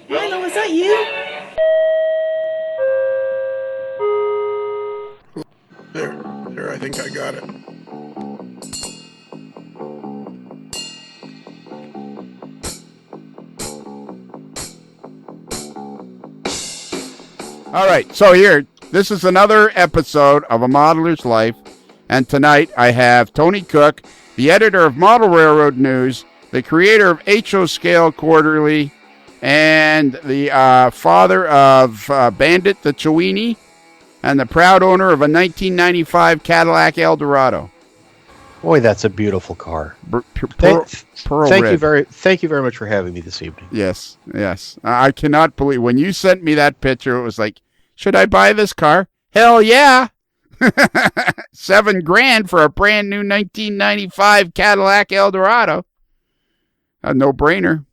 Milo, is that you? There, I think I got it. All right, so here, this is another episode of A Modeler's Life, and tonight I have Tony Cook, the editor of Model Railroad News, the creator of HO Scale Quarterly, and the father of Bandit the Chiweenie, and the proud owner of a 1995 Cadillac Eldorado. Boy, that's a beautiful car. Thank you very much for having me this evening. Yes. I cannot believe when you sent me that picture. It was like, should I buy this car? Hell yeah! $7,000 for a brand new 1995 Cadillac Eldorado. A no-brainer.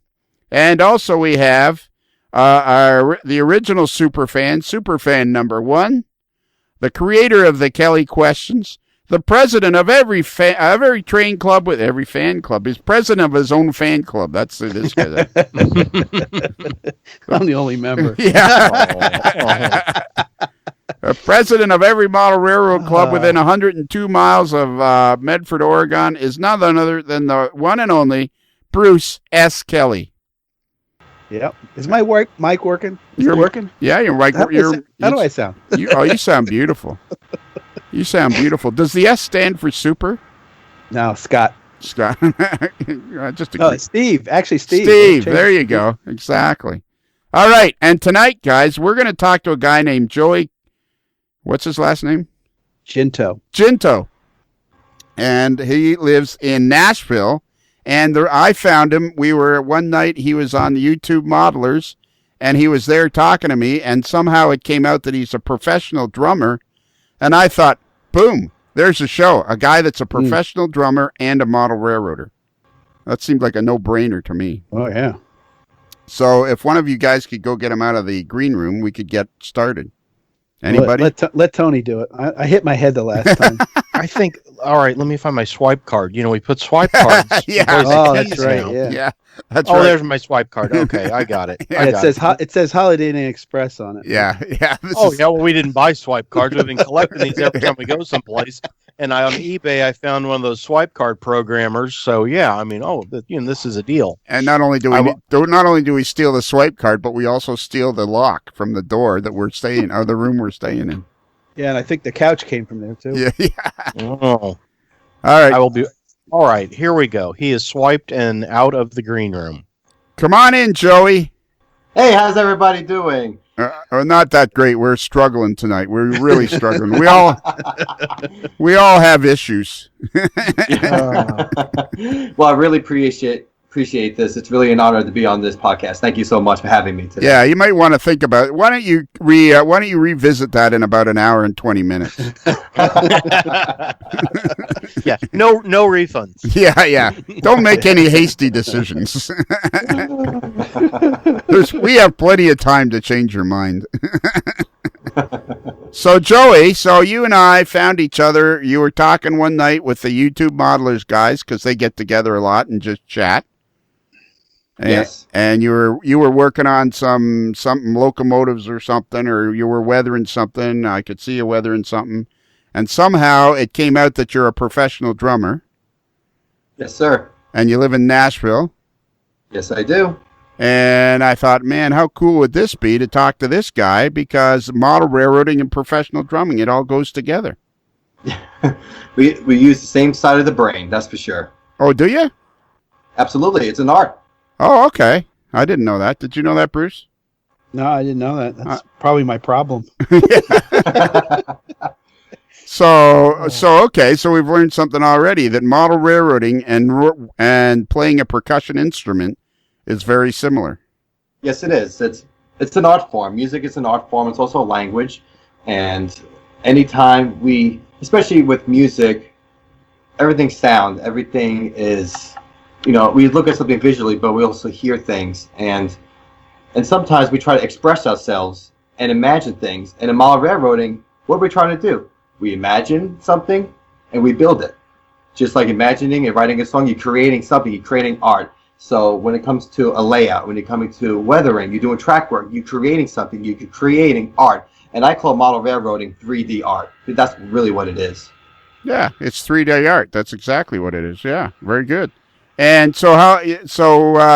And also we have the original superfan number 1, the creator of the Kelly Questions, the president of every train club with every fan club. He's president of his own fan club. That's this guy. I'm the only member. Yeah. President of every model railroad club within 102 miles of Medford, Oregon, is none other than the one and only Bruce S. Kelly. Yep. Is my mic working? Is it working? Yeah, you're right. How do I sound? You sound beautiful. You sound beautiful. Does the S stand for super? No, Scott. Just Steve. Actually, Steve. Steve. There you go. Exactly. All right. And tonight, guys, we're going to talk to a guy named Joey. What's his last name? Guinto. And he lives in Nashville. And I found him. One night, he was on the YouTube Modelers, and he was there talking to me, and somehow it came out that he's a professional drummer. And I thought, boom, there's a show. A guy that's a professional drummer and a model railroader. That seemed like a no-brainer to me. Oh, yeah. So if one of you guys could go get him out of the green room, we could get started. Anybody? Let Tony do it. I hit my head the last time. I think, all right, let me find my swipe card. We put swipe cards. Yeah. Oh, that's right. Yeah. That's right. Oh, there's my swipe card. Okay, I got it. It says Holiday Inn Express on it. Yeah. Well, we didn't buy swipe cards. We've been collecting these every time we go someplace. And on eBay, I found one of those swipe card programmers. So yeah, this is a deal. And not only do we steal the swipe card, but we also steal the lock from the door that we're staying, or the room we're staying in. Yeah, and I think the couch came from there too. Yeah. Oh. All right. I will be. All right, here we go. He is swiped and out of the green room. Come on in, Joey. Hey, how's everybody doing? Not that great. We're struggling tonight. We're really struggling. We all have issues. Well, I really appreciate this. It's really an honor to be on this podcast. Thank you so much for having me today. Yeah, you might want to think about it. Why don't you revisit that in about an hour and 20 minutes? Yeah, no refunds. Yeah. Don't make any hasty decisions. We have plenty of time to change your mind. So, Joey, you and I found each other. You were talking one night with the YouTube Modelers guys because they get together a lot and just chat. Yes. And you were working on something locomotives or something, or you were weathering something. I could see you weathering something. And somehow it came out that you're a professional drummer. Yes, sir. And you live in Nashville. Yes, I do. And I thought, man, how cool would this be to talk to this guy? Because model railroading and professional drumming, it all goes together. We use the same side of the brain, that's for sure. Oh, do you? Absolutely. It's an art. Oh, okay. I didn't know that. Did you know that, Bruce? No, I didn't know that. That's probably my problem. So we've learned something already, that model railroading and playing a percussion instrument is very similar. Yes, it is. It's an art form. Music is an art form. It's also a language. And anytime especially with music, everything's sound. Everything is, we look at something visually, but we also hear things. And sometimes we try to express ourselves and imagine things. And in model railroading, what are we trying to do? We imagine something and we build it. just like imagining and writing a song, you're creating something, you're creating art. So when it comes to a layout, when you're coming to weathering, you're doing track work, you're creating something, you're creating art. And I call model railroading 3D art. That's really what it is. Yeah, it's 3D art. That's exactly what it is. Yeah, very good. And so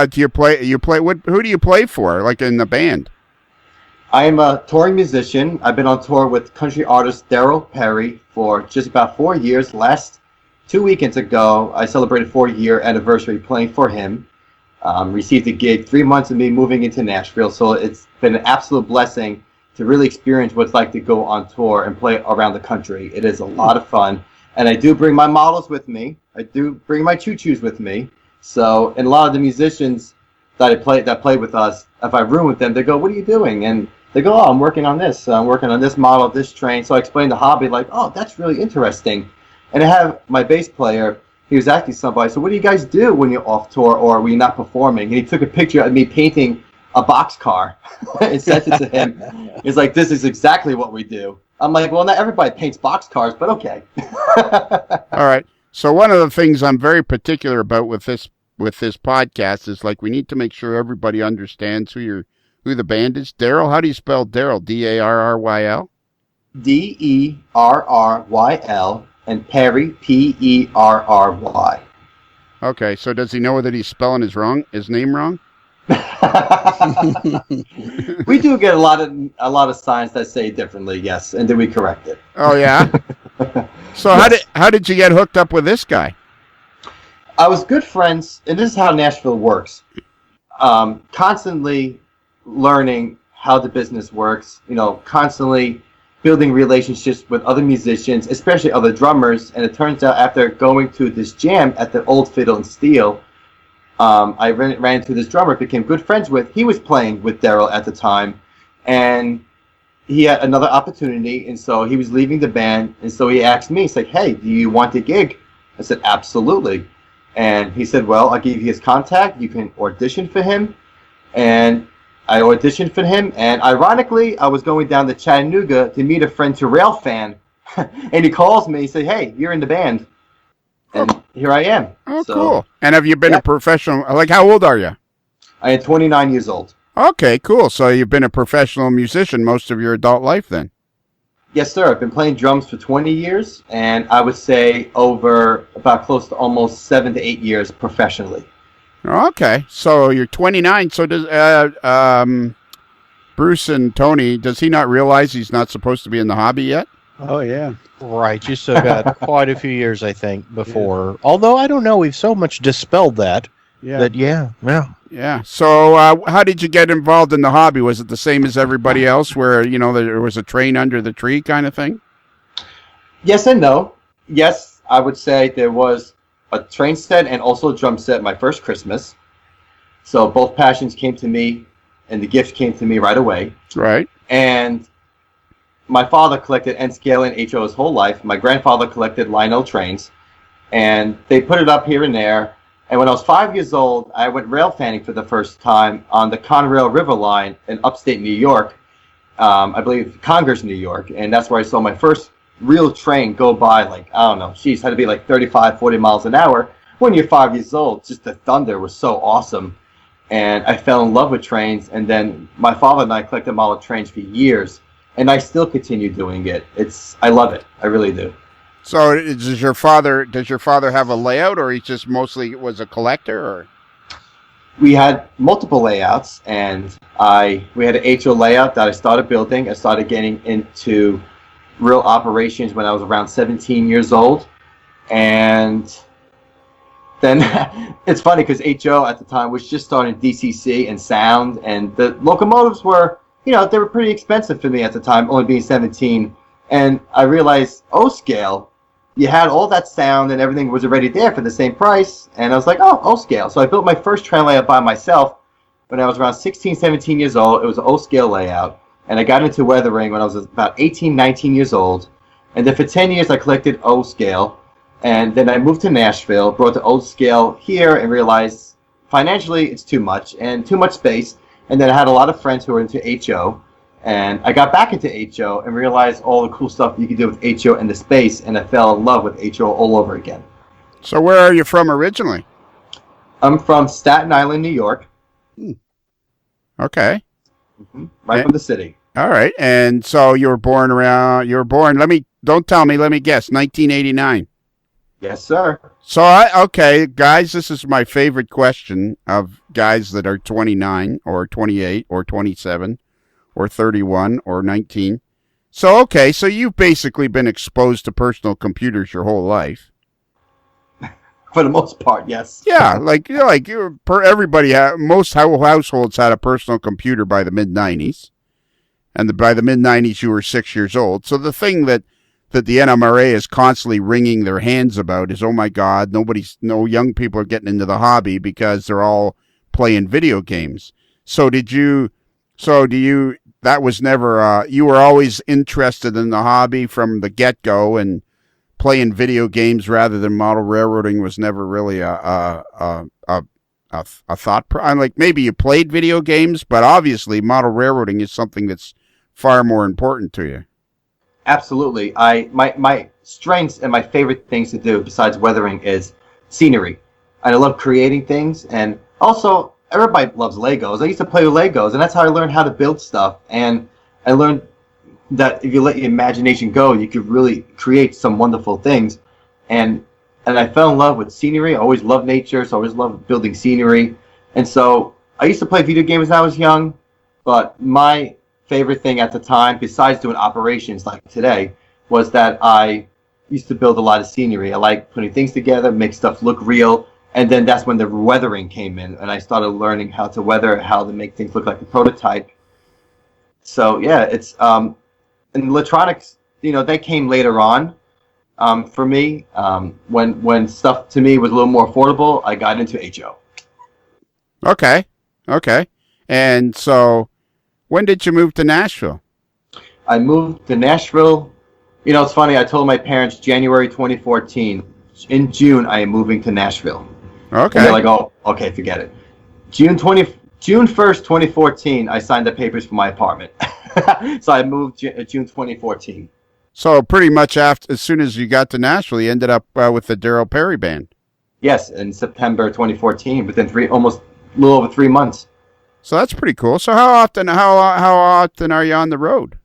do you play? Who do you play for? Like in the band? I am a touring musician. I've been on tour with country artist Daryl Perry for just about 4 years. Last 2 weekends ago, I celebrated 4-year anniversary playing for him. Received a gig 3 months of me moving into Nashville, so it's been an absolute blessing to really experience what it's like to go on tour and play around the country. It is a lot of fun, and I do bring my models with me. I do bring my choo-choos with me. So, and a lot of the musicians that play with us, if I room with them, they go, "What are you doing?" And they go, "Oh, I'm working on this. I'm working on this model, this train." So I explained the hobby, like, "Oh, that's really interesting." And I have my bass player. He was asking somebody, "So what do you guys do when you're off tour or when you're not performing?" And he took a picture of me painting a boxcar and sent it to him. He's like, "This is exactly what we do." I'm like, "Well, not everybody paints boxcars, but okay." All right. So one of the things I'm very particular about with this podcast is like we need to make sure everybody understands who the band is. Daryl, how do you spell Daryl? Darryl? Derryl and Perry Perry. Okay, so does he know that he's spelling his name wrong? We do get a lot of signs that say differently, yes, and then we correct it. Oh yeah. So yes. How did you get hooked up with this guy? I was good friends, and this is how Nashville works. Constantly learning how the business works, constantly building relationships with other musicians, especially other drummers. And it turns out after going to this jam at the Old Fiddle and Steel, I ran into this drummer, became good friends with. He was playing with Daryl at the time, and he had another opportunity, and so he was leaving the band, and so he asked me, he's like, "Hey, do you want a gig?" I said, "Absolutely." And he said, "Well, I'll give you his contact. You can audition for him." And I auditioned for him, and ironically, I was going down to Chattanooga to meet a friend to rail fan, and he calls me, he said, "Hey, you're in the band." And here I am. Oh, so, cool. And have you been a professional, like how old are you? I am 29 years old. Okay, cool. So you've been a professional musician most of your adult life then? Yes, sir. I've been playing drums for 20 years, and I would say over about close to almost 7 to 8 years professionally. Okay, so you're 29. So does Bruce and Tony, does he not realize he's not supposed to be in the hobby yet? Oh, yeah. Right. You still got quite a few years, I think, before. Yeah. Although, I don't know, we've so much dispelled that. Yeah. Yeah. So how did you get involved in the hobby? Was it the same as everybody else where, there was a train under the tree kind of thing? Yes and no. Yes, I would say there was a train set and also a drum set my first Christmas. So both passions came to me, and the gifts came to me right away. Right. And my father collected N-scale and HO his whole life. My grandfather collected Lionel trains, and they put it up here and there. And when I was 5 years old, I went rail fanning for the first time on the Conrail River line in upstate New York. I believe Congers, New York. And that's where I saw my first real train go by, like, I don't know, had to be like 35, 40 miles an hour. When you're 5 years old, just the thunder was so awesome. And I fell in love with trains. And then my father and I collected model trains for years. And I still continue doing it. I love it. I really do. So does your father have a layout, or he just mostly was a collector, or? We had multiple layouts, and we had an HO layout that I started building. I started getting into real operations when I was around 17 years old. And then it's funny because HO at the time was just starting DCC and sound, and the locomotives were, they were pretty expensive for me at the time, only being 17. And I realized O-scale, you had all that sound and everything was already there for the same price. And I was like, oh, O-scale. So I built my first train layout by myself when I was around 16, 17 years old. It was an O-scale layout. And I got into weathering when I was about 18, 19 years old. And then for 10 years, I collected O-scale. And then I moved to Nashville, brought the O-scale here, and realized financially it's too much and too much space. And then I had a lot of friends who were into HO. And I got back into HO and realized all the cool stuff you could do with HO and the space. And I fell in love with HO all over again. So where are you from originally? I'm from Staten Island, New York. Okay. Right from the city. All right. And so you were born, don't tell me, let me guess, 1989. Yes, sir. So, okay, guys, this is my favorite question of guys that are 29 or 28 or 27 or 31 or 19. So, okay, so you've basically been exposed to personal computers your whole life. For the most part, yes. Yeah, everybody, most households had a personal computer by the mid-90s. And by the mid-90s, you were 6 years old. So the thing that the NMRA is constantly wringing their hands about is, oh my God, no young people are getting into the hobby because they're all playing video games. That was never, you were always interested in the hobby from the get-go, and playing video games rather than model railroading was never really a thought. I'm like, maybe you played video games, but obviously model railroading is something that's far more important to you. Absolutely. My strengths and my favorite things to do besides weathering is scenery. And I love creating things. And also, everybody loves Legos. I used to play with Legos, and that's how I learned how to build stuff. And I learned that if you let your imagination go, you could really create some wonderful things. And I fell in love with scenery. I always loved nature, so I always loved building scenery. And so I used to play video games when I was young, but my favorite thing at the time, besides doing operations like today, was that I used to build a lot of scenery. I like putting things together, make stuff look real, and then that's when the weathering came in, and I started learning how to weather, how to make things look like the prototype. So yeah, it's and electronics, they came later on. For me, when stuff to me was a little more affordable, I got into HO. Okay, and so. When did you move to Nashville? I moved to Nashville. It's funny. I told my parents January 2014. In June, I am moving to Nashville. Okay. And they're like, oh, okay, forget it. June 1st, 2014, I signed the papers for my apartment. So I moved June 2014. So pretty much as soon as you got to Nashville, you ended up with the Darryl Perry Band. Yes, in September 2014, within almost a little over 3 months. So that's pretty cool. So how often are you on the road?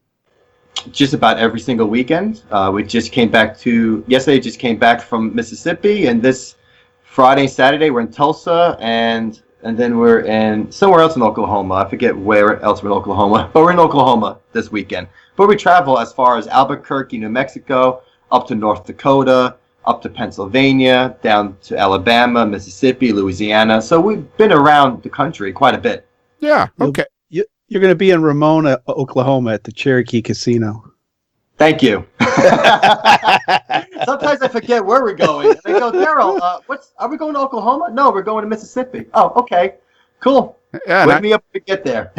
Just about every single weekend. We just came back yesterday just came back from Mississippi, and this Friday and Saturday we're in Tulsa, and then we're in somewhere else in Oklahoma. I forget where else we're in Oklahoma, but we're in Oklahoma this weekend. But we travel as far as Albuquerque, New Mexico, up to North Dakota, up to Pennsylvania, down to Alabama, Mississippi, Louisiana. So we've been around the country quite a bit. Yeah, okay. You're going to be in Ramona, Oklahoma at the Cherokee Casino. Thank you. Sometimes I forget where we're going. And I go, Darryl, are we going to Oklahoma? No, we're going to Mississippi. Oh, okay. Cool. Yeah, Wake me up to get there.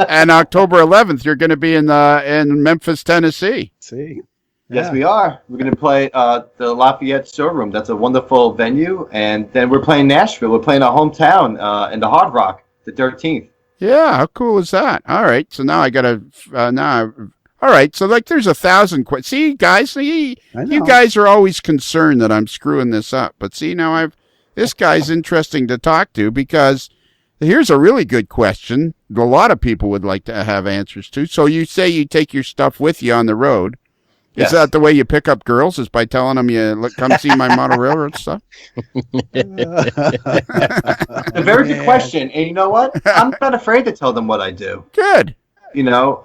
and October 11th, you're going to be in Memphis, Tennessee. See. Yes, we are. We're going to play the Lafayette Showroom. That's a wonderful venue. And then we're playing Nashville. We're playing our hometown in the Hard Rock. The 13th. Yeah, how cool is that? All right, so now I gotta all right, so there's 1,000 questions. See, guys, you guys are always concerned that I'm screwing this up, but see, now this guy's interesting to talk to, because here's a really good question a lot of people would like to have answers to. So you say you take your stuff with you on the road. Is that the way you pick up girls, is by telling them come see my model railroad stuff? A very good question. And you know what? I'm not afraid to tell them what I do. Good. You know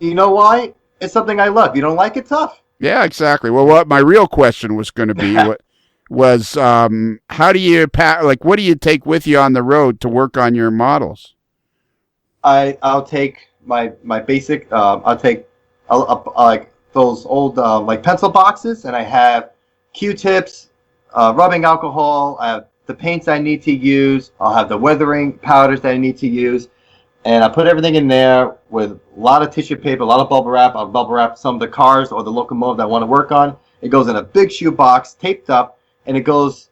why? It's something I love. You don't like it, tough. Yeah, exactly. Well, what my real question was going to be was how do you what do you take with you on the road to work on your models? I'll take my basic. I'll take those old pencil boxes, and I have Q-tips, rubbing alcohol. I have the paints I need to use. I'll have the weathering powders that I need to use, and I put everything in there with a lot of tissue paper, a lot of bubble wrap. I'll bubble wrap some of the cars or the locomotive that I want to work on. It goes in a big shoe box, taped up, and it goes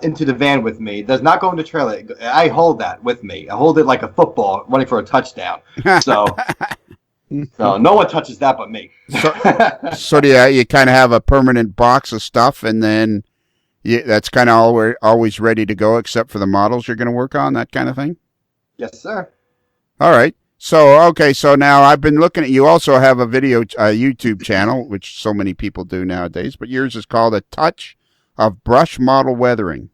into the van with me. It does not go in the trailer. I hold that with me. I hold it like a football running for a touchdown. So no one touches that but me. So do you kind of have a permanent box of stuff, and then that's kind of always ready to go, except for the models you're going to work on, that kind of thing? Yes, sir. All right. So, okay, so now I've been looking at, you also have a YouTube channel, which so many people do nowadays, but yours is called A Touch of Brush Model Weathering.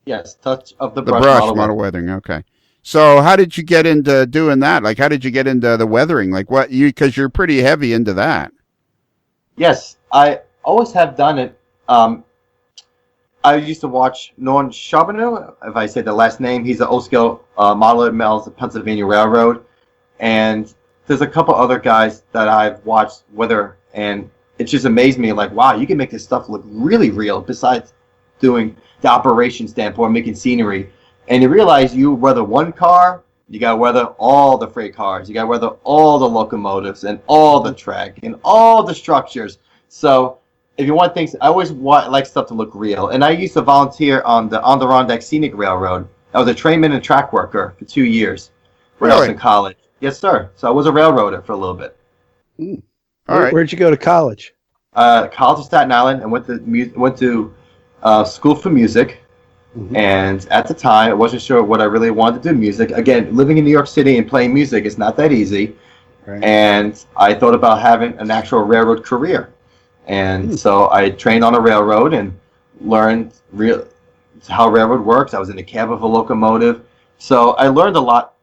Yes, Touch of the Brush model weathering. Okay. So how did you get into doing that? Like, how did you get into the weathering? Like, because you're pretty heavy into that. Yes, I always have done it. I used to watch Norm Charbonneau, if I say the last name. He's an old-scale modeler at Mel's, the Pennsylvania Railroad. And there's a couple other guys that I've watched weather, and it just amazed me. Like, wow, you can make this stuff look really real besides doing the operation standpoint, making scenery. And you realize you weather one car, you got to weather all the freight cars. You got to weather all the locomotives and all the track and all the structures. So if you want things, I always like stuff to look real. And I used to volunteer on the Adirondack Scenic Railroad. I was a trainman and track worker for 2 years when I was in college. Yes, sir. So I was a railroader for a little bit. All right. Where'd you go to college? College of Staten Island, and went to school for music. Mm-hmm. And at the time, I wasn't sure what I really wanted to do music. Again, living in New York City and playing music is not that easy. Right. And I thought about having an actual railroad career. And so I trained on a railroad and learned how railroad works. I was in the cab of a locomotive. So I learned a lot,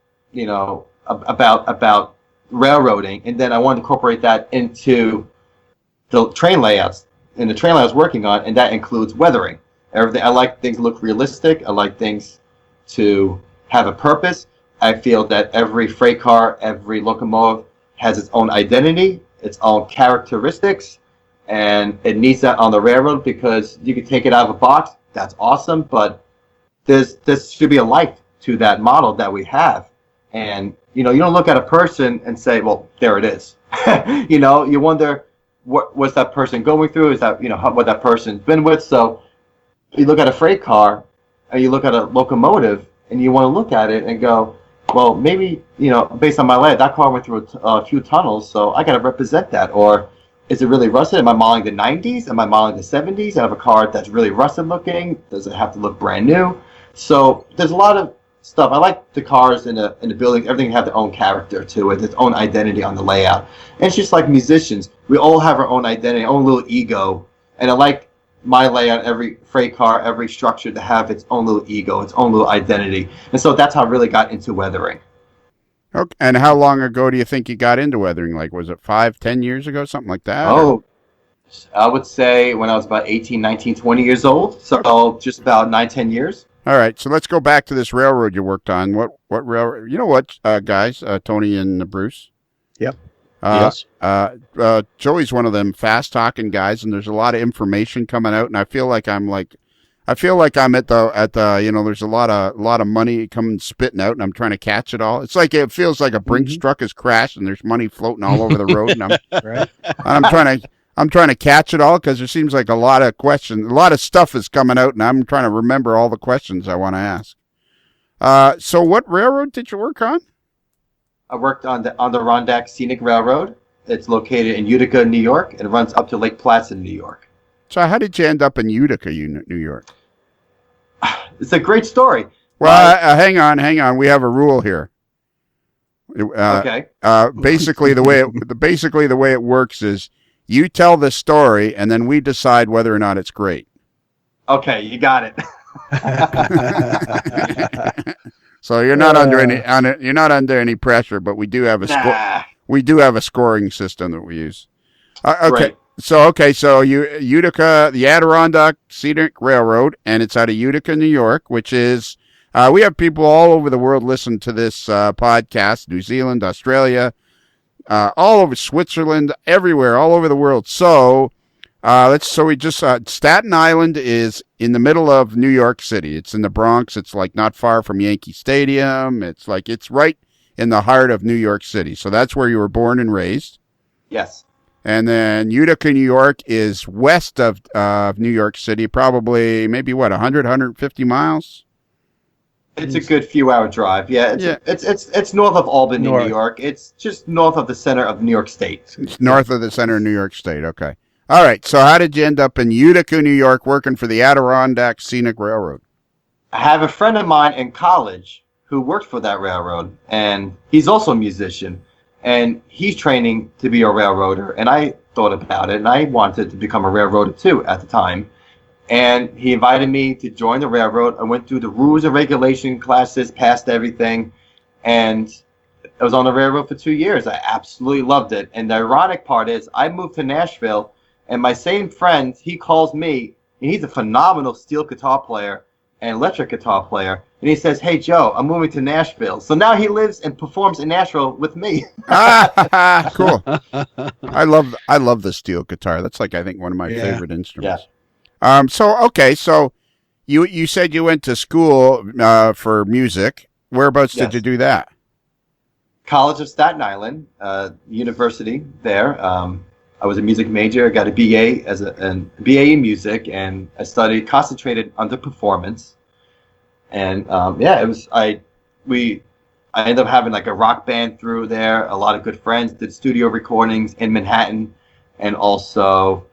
about railroading, and then I wanted to incorporate that into the train layouts. And the train layout I was working on, and that includes weathering. Everything. I like things to look realistic. I like things to have a purpose. I feel that every freight car, every locomotive has its own identity, its own characteristics, and it needs that on the railroad, because you can take it out of a box. That's awesome, but there should be a life to that model that we have. And you don't look at a person and say, well, there it is. You wonder what's that person going through? Is that what that person's been with? So you look at a freight car and you look at a locomotive and you want to look at it and go, well, maybe based on my life, that car went through a few tunnels, so I got to represent that. Or is it really rusted? Am I modeling the 90s? Am I modeling the 70s? I have a car that's really rusted looking. Does it have to look brand new? So there's a lot of stuff. I like the cars in the buildings. Everything have their own character to it, its own identity on the layout. And it's just like musicians. We all have our own identity, our own little ego. And I like my layout, every freight car, every structure to have its own little ego, its own little identity. And so that's how I really got into weathering. Okay. And how long ago do you think you got into weathering? Like, was it 5-10 years ago, something like that? Oh, I would say when I was about 18, 19, 20 years old. So just about 9-10 years. All right, so let's go back to this railroad you worked on. What railroad? You know what, guys, Tony and Bruce? Yep. Yes. Joey's one of them fast-talking guys, and there's a lot of information coming out, and I feel like I'm at the there's a lot of money coming spitting out, and I'm trying to catch it all. It's like it feels like a Brinks truck has crashed, and there's money floating all over the road, and I'm trying to catch it all, because there seems like a lot of questions, a lot of stuff is coming out, and I'm trying to remember all the questions I want to ask. So what railroad did you work on? I worked on the Adirondack Scenic Railroad. It's located in Utica, New York, and it runs up to Lake Placid, New York. So how did you end up in Utica, New York? It's a great story. Well, hang on. We have a rule here. Okay. Basically, the way it works is, you tell the story, and then we decide whether or not it's great. Okay, you got it. So you're not under any pressure, but we do have a scoring system that we use. Okay. Right. So Utica, the Adirondack Scenic Railroad, and it's out of Utica, New York, which is we have people all over the world listen to this podcast: New Zealand, Australia, all over Switzerland, everywhere, all over the world. So Staten Island is in the middle of New York City. It's in the Bronx. It's like not far from Yankee Stadium. It's right in the heart of New York City. So that's where you were born and raised. Yes. And then Utica, New York is west of New York City, probably maybe 100, 150 miles? It's a good few-hour drive. Yeah, it's north of Albany, New York. It's just north of the center of New York State. It's north of the center of New York State. Okay. All right. So how did you end up in Utica, New York, working for the Adirondack Scenic Railroad? I have a friend of mine in college who worked for that railroad, and he's also a musician, and he's training to be a railroader. And I thought about it, and I wanted to become a railroader too at the time. And he invited me to join the railroad. I went through the rules and regulation classes, passed everything, and I was on the railroad for 2 years. I absolutely loved it. And the ironic part is I moved to Nashville, and my same friend, he calls me, and he's a phenomenal steel guitar player and electric guitar player. And he says, "Hey, Joe, I'm moving to Nashville." So now he lives and performs in Nashville with me. Cool. I love the steel guitar. That's like, I think, one of my favorite instruments. So you said you went to school for music. Whereabouts did you do that? College of Staten Island, university there. I was a music major. I got a BA BA in music, and I concentrated under performance. And I ended up having like a rock band through there. A lot of good friends. Did studio recordings in Manhattan, and also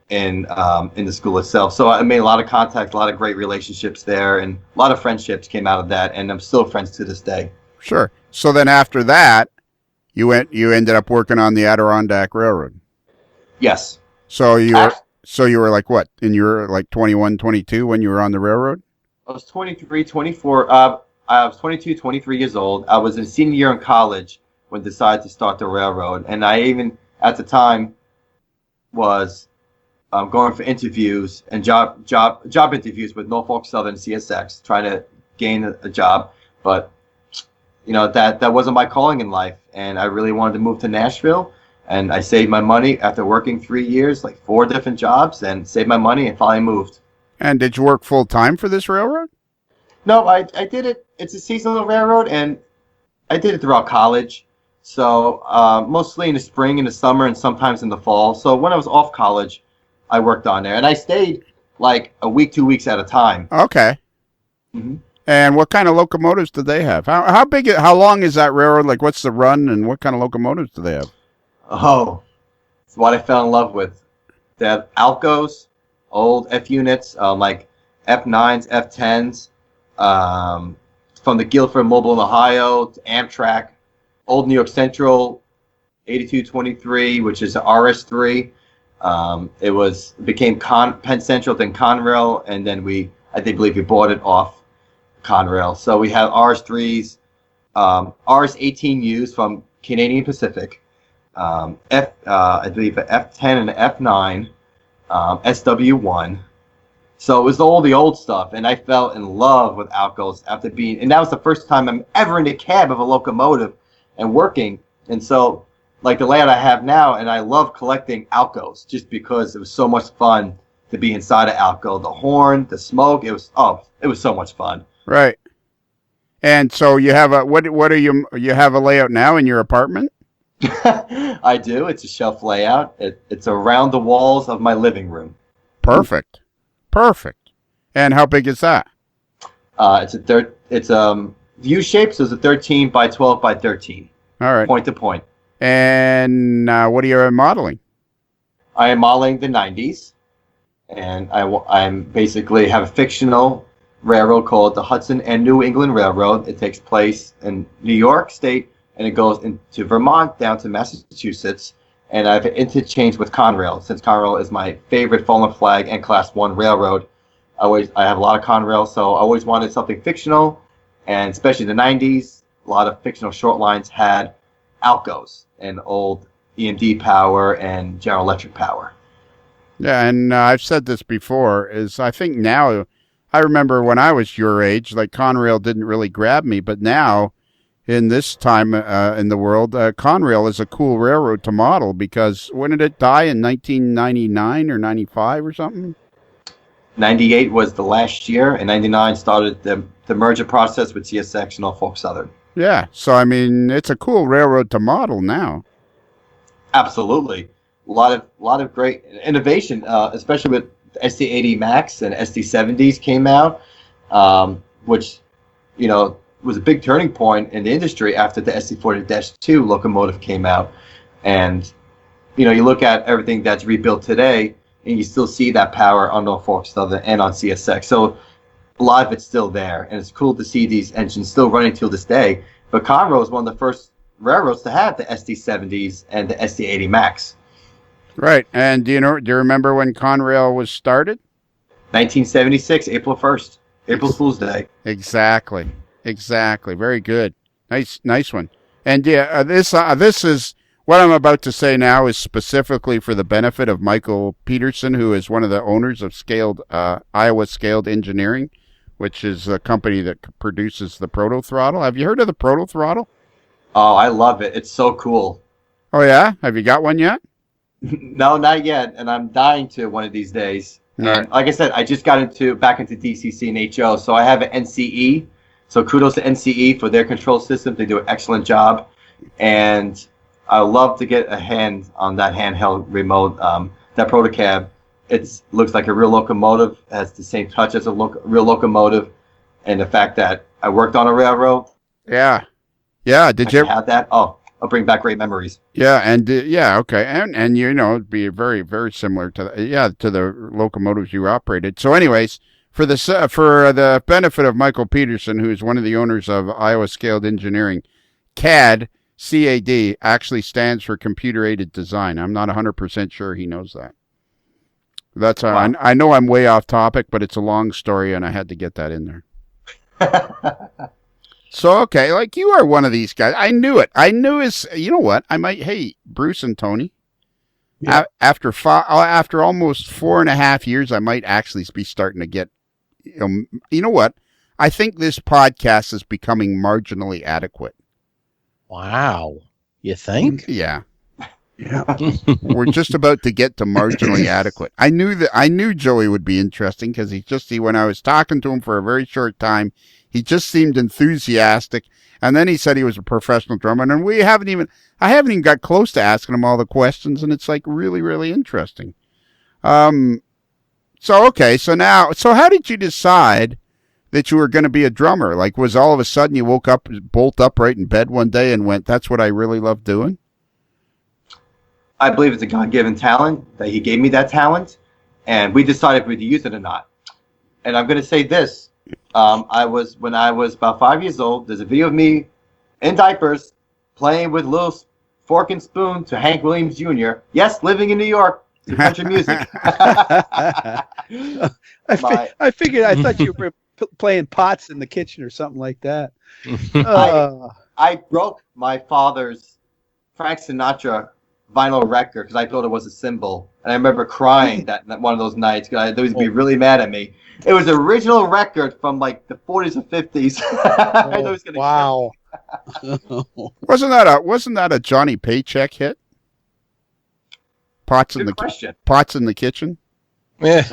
in the school itself. So I made a lot of contacts, a lot of great relationships there, and a lot of friendships came out of that. And I'm still friends to this day. Sure. So then after that, you ended up working on the Adirondack Railroad. Yes. So you were like what? And you were like 21, 22 when you were on the railroad? I was 23, 24. I was 22, 23 years old. I was in senior year in college when I decided to start the railroad. And I even, at the time, was going for interviews and job interviews with Norfolk Southern CSX, trying to gain a job. But, that wasn't my calling in life. And I really wanted to move to Nashville. And I saved my money after working 3 years, like 4 different jobs, and saved my money and finally moved. And did you work full time for this railroad? No, I did it. It's a seasonal railroad, and I did it throughout college. So mostly in the spring, in the summer, and sometimes in the fall. So when I was off college, I worked on there. And I stayed like a week, 2 weeks at a time. Okay. Mm-hmm. And what kind of locomotives did they have? How long is that railroad? Like, what's the run, and what kind of locomotives do they have? Oh, it's what I fell in love with. They have Alcos, old F units, like F9s, F10s, from the Guilford Mobile in Ohio to Amtrak, old New York Central, 8223, which is an RS3. It became Penn Central, then Conrail, and then I believe we bought it off Conrail. So we have RS3s, RS18Us from Canadian Pacific. I believe an F10 and an F9, SW1. So it was all the old stuff, and I fell in love with Alcos and that was the first time I'm ever in the cab of a locomotive and working. And so, like the layout I have now, and I love collecting Alcos just because it was so much fun to be inside of Alco. The horn, the smoke, it was so much fun. Right. And so you have you have a layout now in your apartment? I do. It's a shelf layout. It's around the walls of my living room. Perfect. And how big is that? It's U shape, so it's a 13 by 12 by 13. All right. Point to point. And what are you modeling? I am modeling the 90s, and I'm basically have a fictional railroad called the Hudson and New England Railroad. It takes place in New York State, and it goes into Vermont down to Massachusetts. And I have an interchange with Conrail, since Conrail is my favorite fallen flag and Class 1 railroad. I have a lot of Conrail, so I always wanted something fictional, and especially in the 90s, a lot of fictional short lines had Alcos and old EMD power and General Electric power. Yeah, and I've said this before, is I think now, I remember when I was your age, like Conrail didn't really grab me, but now, in this time in the world, Conrail is a cool railroad to model, because when did it die, in 1999 or 95 or something? 98 was the last year, and 99 started the merger process with CSX and Norfolk Southern. Yeah, so I mean, it's a cool railroad to model now. Absolutely. A lot of great innovation, especially with SD80 Max and SD70s came out, which, was a big turning point in the industry after the SD40-2 locomotive came out. And you look at everything that's rebuilt today, and you still see that power on Norfolk Southern and on CSX. So a lot of it's still there, and it's cool to see these engines still running till this day. But Conrail was one of the first railroads to have the SD70s and the SD80 Max. Right. And do you remember when Conrail was started? 1976, April 1st, April Fool's Day. Exactly. Very good. Nice one. And yeah, this is what I'm about to say now is specifically for the benefit of Michael Peterson, who is one of the owners of Iowa Scaled Engineering, which is a company that produces the Proto Throttle. Have you heard of the Proto Throttle? Oh, I love it. It's so cool. Oh, yeah? Have you got one yet? No, not yet. And I'm dying to one of these days. Right. And like I said, I just got back into DCC and HO, so I have an NCE. So kudos to NCE for their control system. They do an excellent job. And I love to get a hand on that handheld remote. That Protocab, it looks like a real locomotive, has the same touch as a real locomotive. And the fact that I worked on a railroad. Yeah. Did you have that? Oh, I'll bring back great memories. Yeah, and okay, and it'd be very, very similar to the locomotives you operated. So, anyways, for the benefit of Michael Peterson, who is one of the owners of Iowa Scaled Engineering, CAD actually stands for Computer Aided Design. I'm not 100% sure he knows that. That's wow. I know I'm way off topic, but it's a long story, and I had to get that in there. So, okay, like you are one of these guys. I knew it. I knew you know what? Hey, Bruce and Tony, yeah. After almost 4.5 years, I might actually be starting to get, you know what? I think this podcast is becoming marginally adequate. Wow. You think? Yeah. We're just about to get to marginally adequate. I knew Joey would be interesting because when I was talking to him for a very short time, he just seemed enthusiastic, and then he said he was a professional drummer, and I haven't even got close to asking him all the questions, and it's like really, really interesting. So how did you decide that you were going to be a drummer? Like, was all of a sudden you woke up, bolt upright in bed one day and went, that's what I really love doing? I believe it's a God-given talent, that he gave me that talent, and we decided if we'd use it or not. And I'm going to say this. When I was about 5 years old, there's a video of me in diapers playing with little fork and spoon to Hank Williams Jr. Yes, living in New York to country music. I thought you were playing pots in the kitchen or something like that. I broke my father's Frank Sinatra vinyl record because I thought it was a cymbal, and I remember crying that one of those nights because I thought he would be really mad at me. It was an original record from like the 40s or 50s. I thought he was gonna wow. Wasn't that a Johnny Paycheck hit? Pots in the kitchen. Yeah.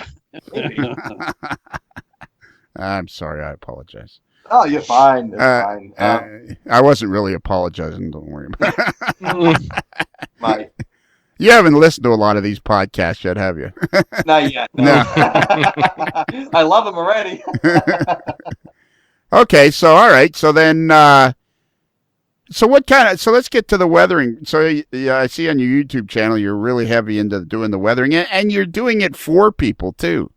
I'm sorry. I apologize. Oh, you're fine. It's fine. I wasn't really apologizing. Don't worry about it. You haven't listened to a lot of these podcasts yet, have you? Not yet. No. I love them already. Okay, so all right. So then, so let's get to the weathering. So yeah, I see on your YouTube channel you're really heavy into doing the weathering, and you're doing it for people too.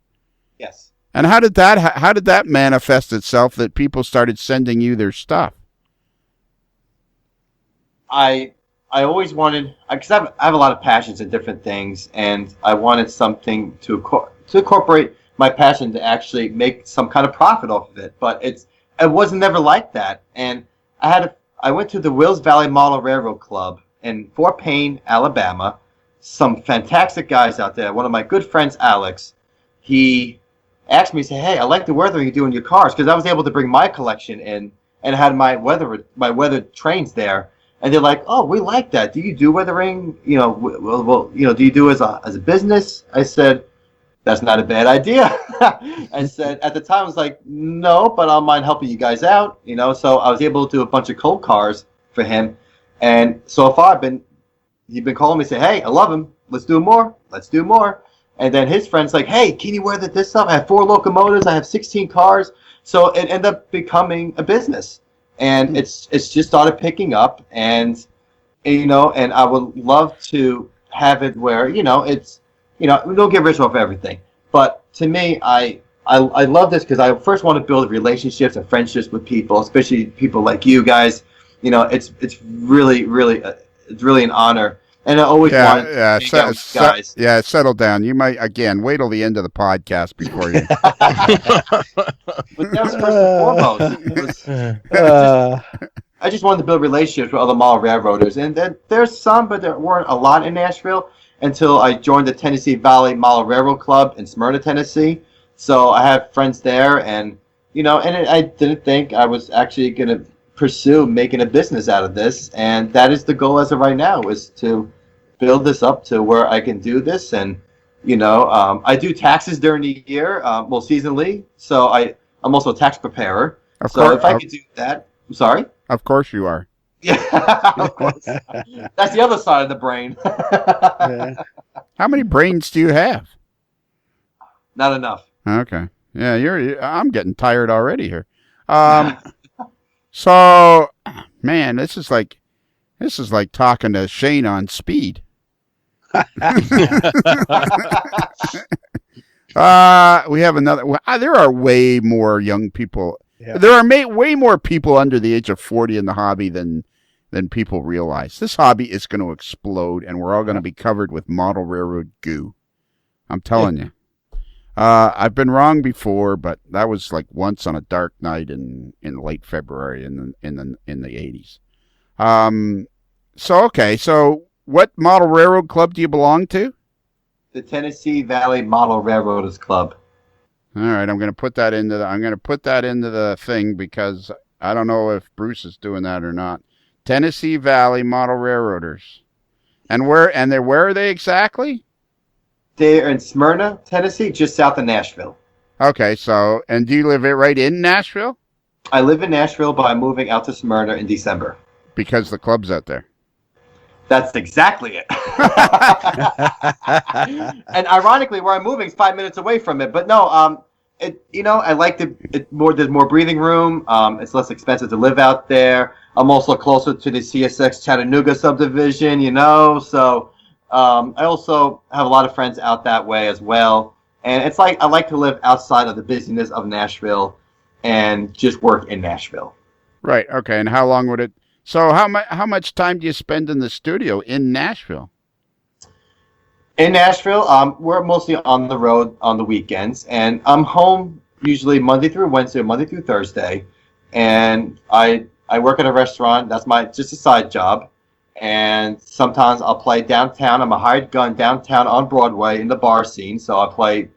Yes. And how did that manifest itself that people started sending you their stuff? I always wanted, because I have a lot of passions in different things, and I wanted something to incorporate my passion to actually make some kind of profit off of it. But it wasn't never like that. And I went to the Wills Valley Model Railroad Club in Fort Payne, Alabama. Some fantastic guys out there. One of my good friends, Alex, he asked me, say, hey, I like the weathering you do in your cars, because I was able to bring my collection in and had my weather trains there. And they're like, oh, we like that. Do you do weathering? Well, do you do as a business? I said, that's not a bad idea. I said, at the time, I was like, no, but I don't mind helping you guys out. So I was able to do a bunch of cold cars for him. And so far, he's been calling me, say, hey, I love him. Let's do more. And then his friend's like, hey, can you weather this up? I have 4 locomotives. I have 16 cars. So it ended up becoming a business. And it's just started picking up, and I would love to have it where it's we don't get rich off everything. But to me, I love this because I first want to build relationships and friendships with people, especially people like you guys. It's really it's really an honor. And I always want to hang out with you guys. Settle down. You might, again, wait till the end of the podcast before you... But that was first and foremost. I just wanted to build relationships with other model railroaders. And then there's some, but there weren't a lot in Nashville until I joined the Tennessee Valley Model Railroad Club in Smyrna, Tennessee. So I have friends there. And, I didn't think I was actually going to pursue making a business out of this. And that is the goal as of right now, is to build this up to where I can do this. And I do taxes during the year, seasonally, so I'm also a tax preparer. If I could do that, I'm sorry. Of course you are. Yeah, of course. That's the other side of the brain. How many brains do you have? Not enough. Okay. Yeah, I'm getting tired already here. So, man, this is like talking to Shane on speed. We have another. There are way more young people. Yeah. There are way more people under the age of 40 in the hobby than people realize. This hobby is going to explode, and we're all going to be covered with model railroad goo. I'm telling you. I've been wrong before, but that was like once on a dark night in late February in the 80s. So what model railroad club do you belong to? The Tennessee Valley Model Railroaders Club. All right, I'm going to put that into the thing because I don't know if Bruce is doing that or not. Tennessee Valley Model Railroaders. And where are they exactly? They're in Smyrna, Tennessee, just south of Nashville. Okay, and do you live right in Nashville? I live in Nashville, but I'm moving out to Smyrna in December. Because the club's out there. That's exactly it. And ironically, where I'm moving is 5 minutes away from it. But no, I like there's more breathing room. It's less expensive to live out there. I'm also closer to the CSX Chattanooga subdivision, so I also have a lot of friends out that way as well. And it's like I like to live outside of the busyness of Nashville and just work in Nashville. Right. Okay. And how long would it? So how much time do you spend in the studio in Nashville? In Nashville, we're mostly on the road on the weekends, and I'm home usually Monday through Wednesday, Monday through Thursday, and I work at a restaurant. That's just a side job, and sometimes I'll play downtown. I'm a hired gun downtown on Broadway in the bar scene, so I play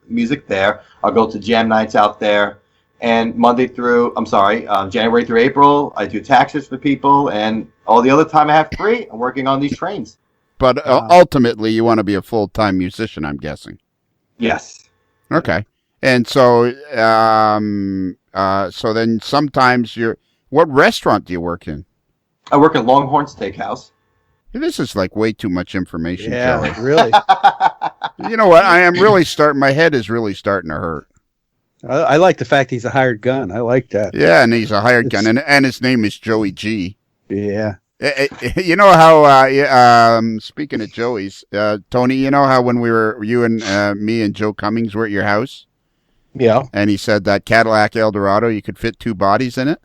music there. I'll go to jam nights out there. And January through April, I do taxes for people, and all the other time I have free, I'm working on these trains. But ultimately, you want to be a full-time musician, I'm guessing. Yes. Okay. And so, so then sometimes what restaurant do you work in? I work at Longhorn Steakhouse. This is like way too much information, yeah, Joey. Really. You know what? My head is really starting to hurt. I like the fact he's a hired gun. I like that. Yeah, and he's a hired gun, and his name is Joey G. Yeah. You know how, speaking of Joey's, Tony, you know how when you and me and Joe Cummings were at your house? Yeah. And he said that Cadillac Eldorado, you could fit 2 bodies in it?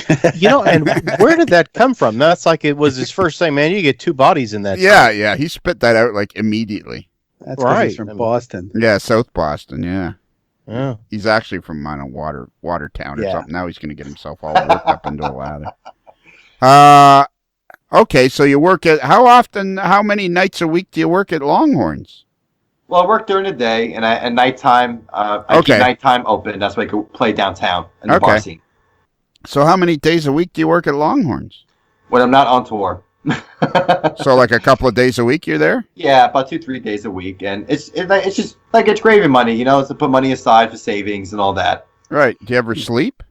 And where did that come from? That's like it was his first thing, man. You get 2 bodies in that. Yeah. He spit that out like immediately. That's right. He's from Boston. Yeah, South Boston, yeah. Yeah. How actually from Watertown or something. Now he's going to get himself all worked up into a ladder. Okay, so you work how many nights a week do you work at Longhorns? Well, I work during the day, and at nighttime, I keep nighttime open. That's why I can play downtown in the bar scene. So how many days a week do you work at Longhorns? When I'm not on tour. So like a couple of days a week you're there? Yeah, about 2-3 days a week, and it's just like it's gravy money, it's to put money aside for savings and all that. Right. Do you ever sleep?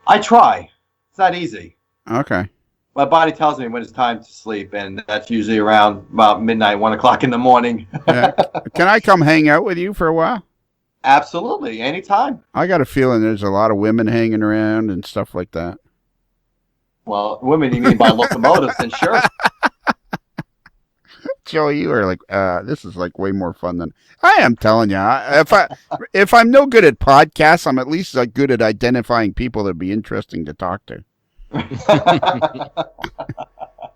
I try. It's not easy. Okay. My body tells me when it's time to sleep, and that's usually around about midnight, 1 o'clock in the morning. Yeah. Can I come hang out with you for a while? Absolutely, anytime. I got a feeling there's a lot of women hanging around and stuff like that. Well, women, you mean by locomotives, then sure. Joey, you are like, this is like way more fun than I am. Telling you, if I'm no good at podcasts, I'm at least good at identifying people that'd be interesting to talk to.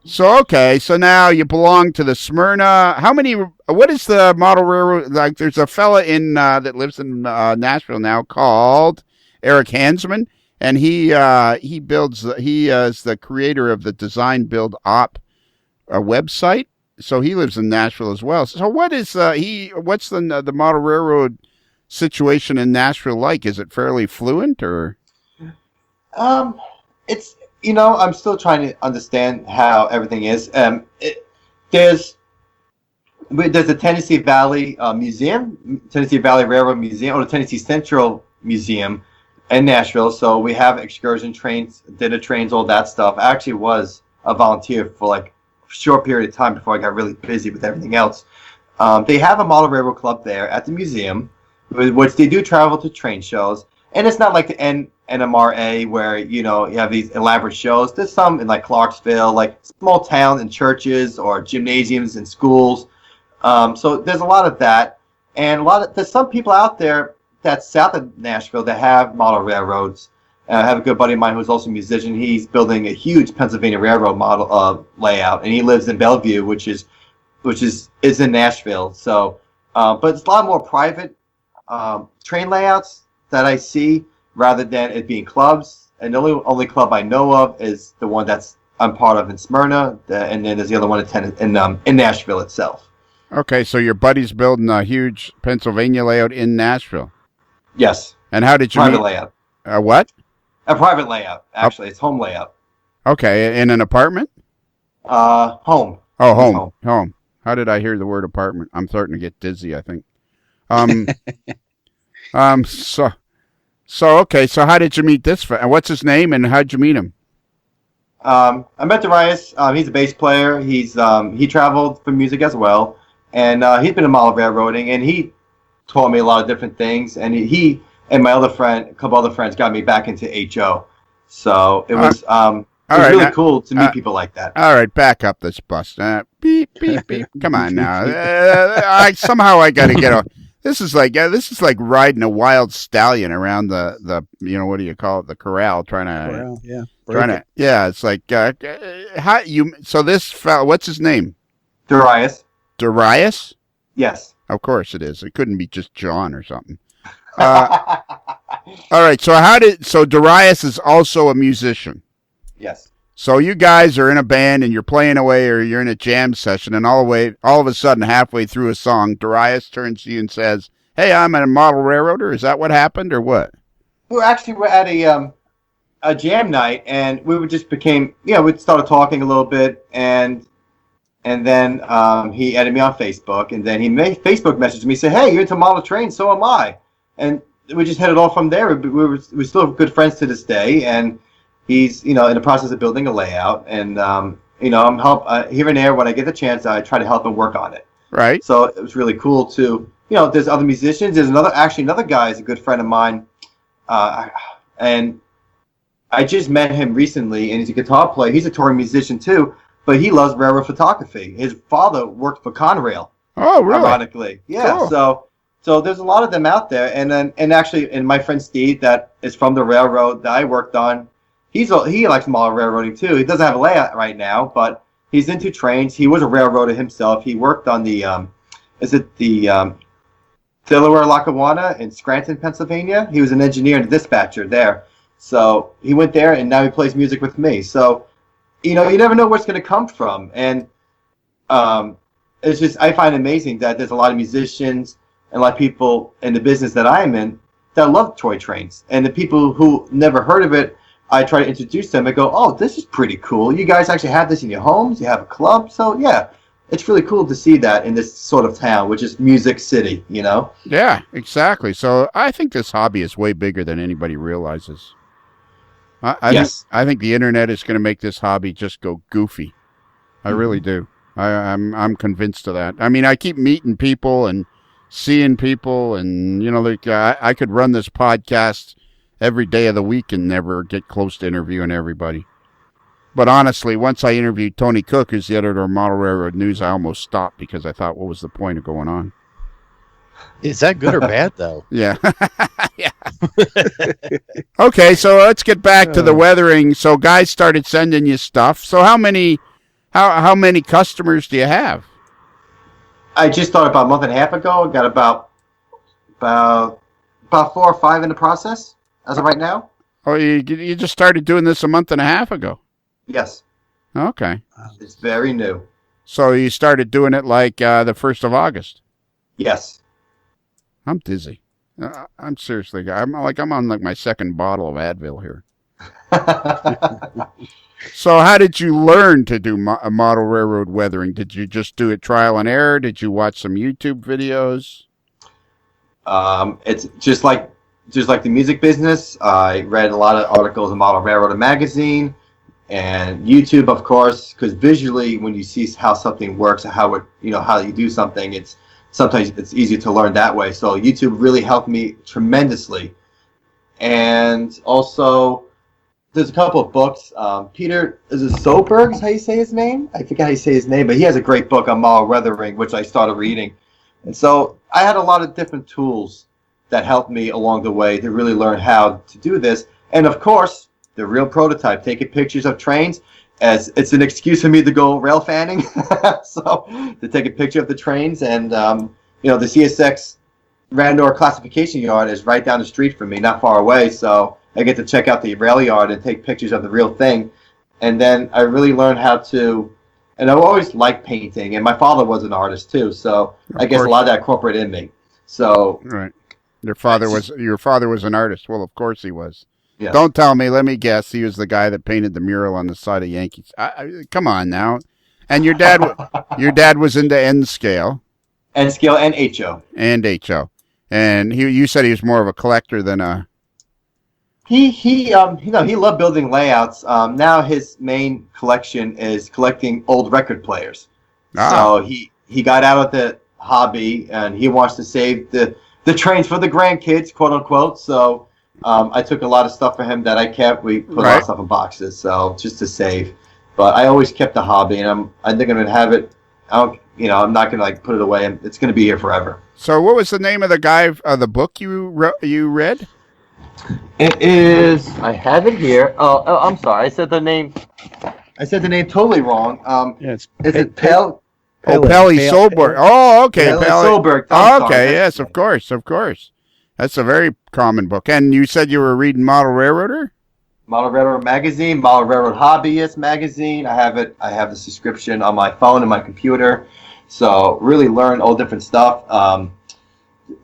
So okay, so now you belong to the Smyrna. How many? What is the model railroad? Like, there's a fella in that lives in Nashville now called Eric Hansman, and he builds. He is the creator of the Design Build Op website. So he lives in Nashville as well. So what is What's the model railroad situation in Nashville like? Is it fairly fluent or? It's, I'm still trying to understand how everything is. There's the Tennessee Valley Museum, Tennessee Valley Railroad Museum, or the Tennessee Central Museum in Nashville. So we have excursion trains, dinner trains, all that stuff. I actually was a volunteer for like a short period of time before I got really busy with everything else. They have a model railroad club there at the museum, which they do travel to train shows. And it's not like the NMRA where, you have these elaborate shows. There's some in like Clarksville, like small towns and churches or gymnasiums and schools. So there's a lot of that. And there's some people out there that's south of Nashville that have model railroads. I have a good buddy of mine who's also a musician. He's building a huge Pennsylvania Railroad model layout, and he lives in Bellevue, which is in Nashville. So, but it's a lot more private train layouts that I see rather than it being clubs. And the only club I know of is the one I'm part of in Smyrna, and then there's the other one in Nashville itself. Okay, so your buddy's building a huge Pennsylvania layout in Nashville. Yes. And how did you private layout? What? A private layout. Actually, it's home layout. Okay, in an apartment? Home. Oh, home. How did I hear the word apartment? I'm starting to get dizzy, I think. So okay. So how did you meet this? What's his name, and how'd you meet him? I met Darius. He's a bass player. He traveled for music as well, and he's been in model railroading, and he taught me a lot of different things. And he and my other friend, a couple other friends, got me back into HO. So it was really cool to meet people like that. All right, back up this bus. Beep beep beep. Come on now. Somehow I got to get a. This is like riding a wild stallion around the what do you call it, the corral, it's like how you. So this fellow, what's his name? Darius. Darius? Yes. Of course it is. It couldn't be just John or something. All right. So Darius is also a musician. Yes. So you guys are in a band and you're playing away, or you're in a jam session, and all of a sudden, halfway through a song, Darius turns to you and says, "Hey, I'm a model railroader." Is that what happened, or what? We're at a jam night, and we just became, we started talking a little bit, and then he added me on Facebook, and then he Facebook messaged me, said, "Hey, you're into model trains, so am I," and we just headed off from there. We're still good friends to this day, and he's, in the process of building a layout, and, I'm here and there when I get the chance, I try to help him work on it. Right. So it was really cool to, there's other musicians. There's another guy is a good friend of mine, and I just met him recently, and he's a guitar player. He's a touring musician too, but he loves railroad photography. His father worked for Conrail. Oh, really? Ironically. Yeah. Cool. So there's a lot of them out there, and actually, my friend Steve, that is from the railroad that I worked on, he likes model railroading too. He doesn't have a layout right now, but he's into trains. He was a railroader himself. He worked on the Delaware Lackawanna in Scranton, Pennsylvania. He was an engineer and a dispatcher there. So he went there, and now he plays music with me. So, you never know where it's going to come from. And it's just, I find it amazing that there's a lot of musicians and a lot of people in the business that I am in that love toy trains. And the people who never heard of it, I try to introduce them and go, "Oh, this is pretty cool. You guys actually have this in your homes. You have a club." So, yeah, it's really cool to see that in this sort of town, which is Music City, Yeah, exactly. So I think this hobby is way bigger than anybody realizes. I think the internet is going to make this hobby just go goofy. I really do. I'm convinced of that. I mean, I keep meeting people and seeing people, and I could run this podcast every day of the week and never get close to interviewing everybody. But honestly, once I interviewed Tony Cook, who's the editor of Model Railroad News, I almost stopped because I thought, what was the point of going on? Is that good or bad, though? Yeah. Yeah. Okay, so let's get back to the weathering. So guys started sending you stuff. So how many customers do you have? I just started about a month and a half ago. I got about 4 or 5 in the process as of right now. Oh, you just started doing this a month and a half ago? Yes. Okay. It's very new. So you started doing it like the 1st of August? Yes. I'm dizzy. I'm seriously, I'm on like my second bottle of Advil here. So how did you learn to do model railroad weathering? Did you just do it trial and error? Did you watch some YouTube videos? It's just like the music business. I read a lot of articles in Model Railroad magazine and YouTube, of course, because visually, when you see how something works and how you do something, sometimes it's easier to learn that way. So YouTube really helped me tremendously. And also, there's a couple of books. Peter, is it Soberg's how you say his name? I forget how you say his name, but he has a great book on model weathering, which I started reading. And so I had a lot of different tools that helped me along the way to really learn how to do this. And of course, the real prototype, taking pictures of trains, as it's an excuse for me to go rail fanning. So to take a picture of the trains, and the CSX Randor classification yard is right down the street from me, not far away. So I get to check out the rail yard and take pictures of the real thing. And then I really learned how to, and I've always liked painting, and my father was an artist too. So I guess a lot of that corporate in me. So right, your father was an artist. Well, of course he was. Yes. Don't tell me. Let me guess. He was the guy that painted the mural on the side of Yankees. Come on now. And your dad was into N scale. N scale and HO. And HO. And you said he was more of a collector than a. He loved building layouts. Now his main collection is collecting old record players. So he got out of the hobby and he wants to save the trains for the grandkids, quote unquote. So I took a lot of stuff for him that I kept. We put a lot of stuff in boxes, so just to save. But I always kept the hobby, and I think I'm gonna have it. I'm not gonna put it away. It's gonna be here forever. So, what was the name of the guy? The book you read? It is. I have it here. Oh, I'm sorry. I said the name. I said the name totally wrong. Is it Pelle? Pelle Solberg. Oh, okay. Pelle Solberg. Okay, yes, of course. That's a very common book. And you said you were reading Model Railroader? Model Railroad magazine, Model Railroad Hobbyist magazine. I have it. I have the subscription on my phone and my computer. So really learn all different stuff.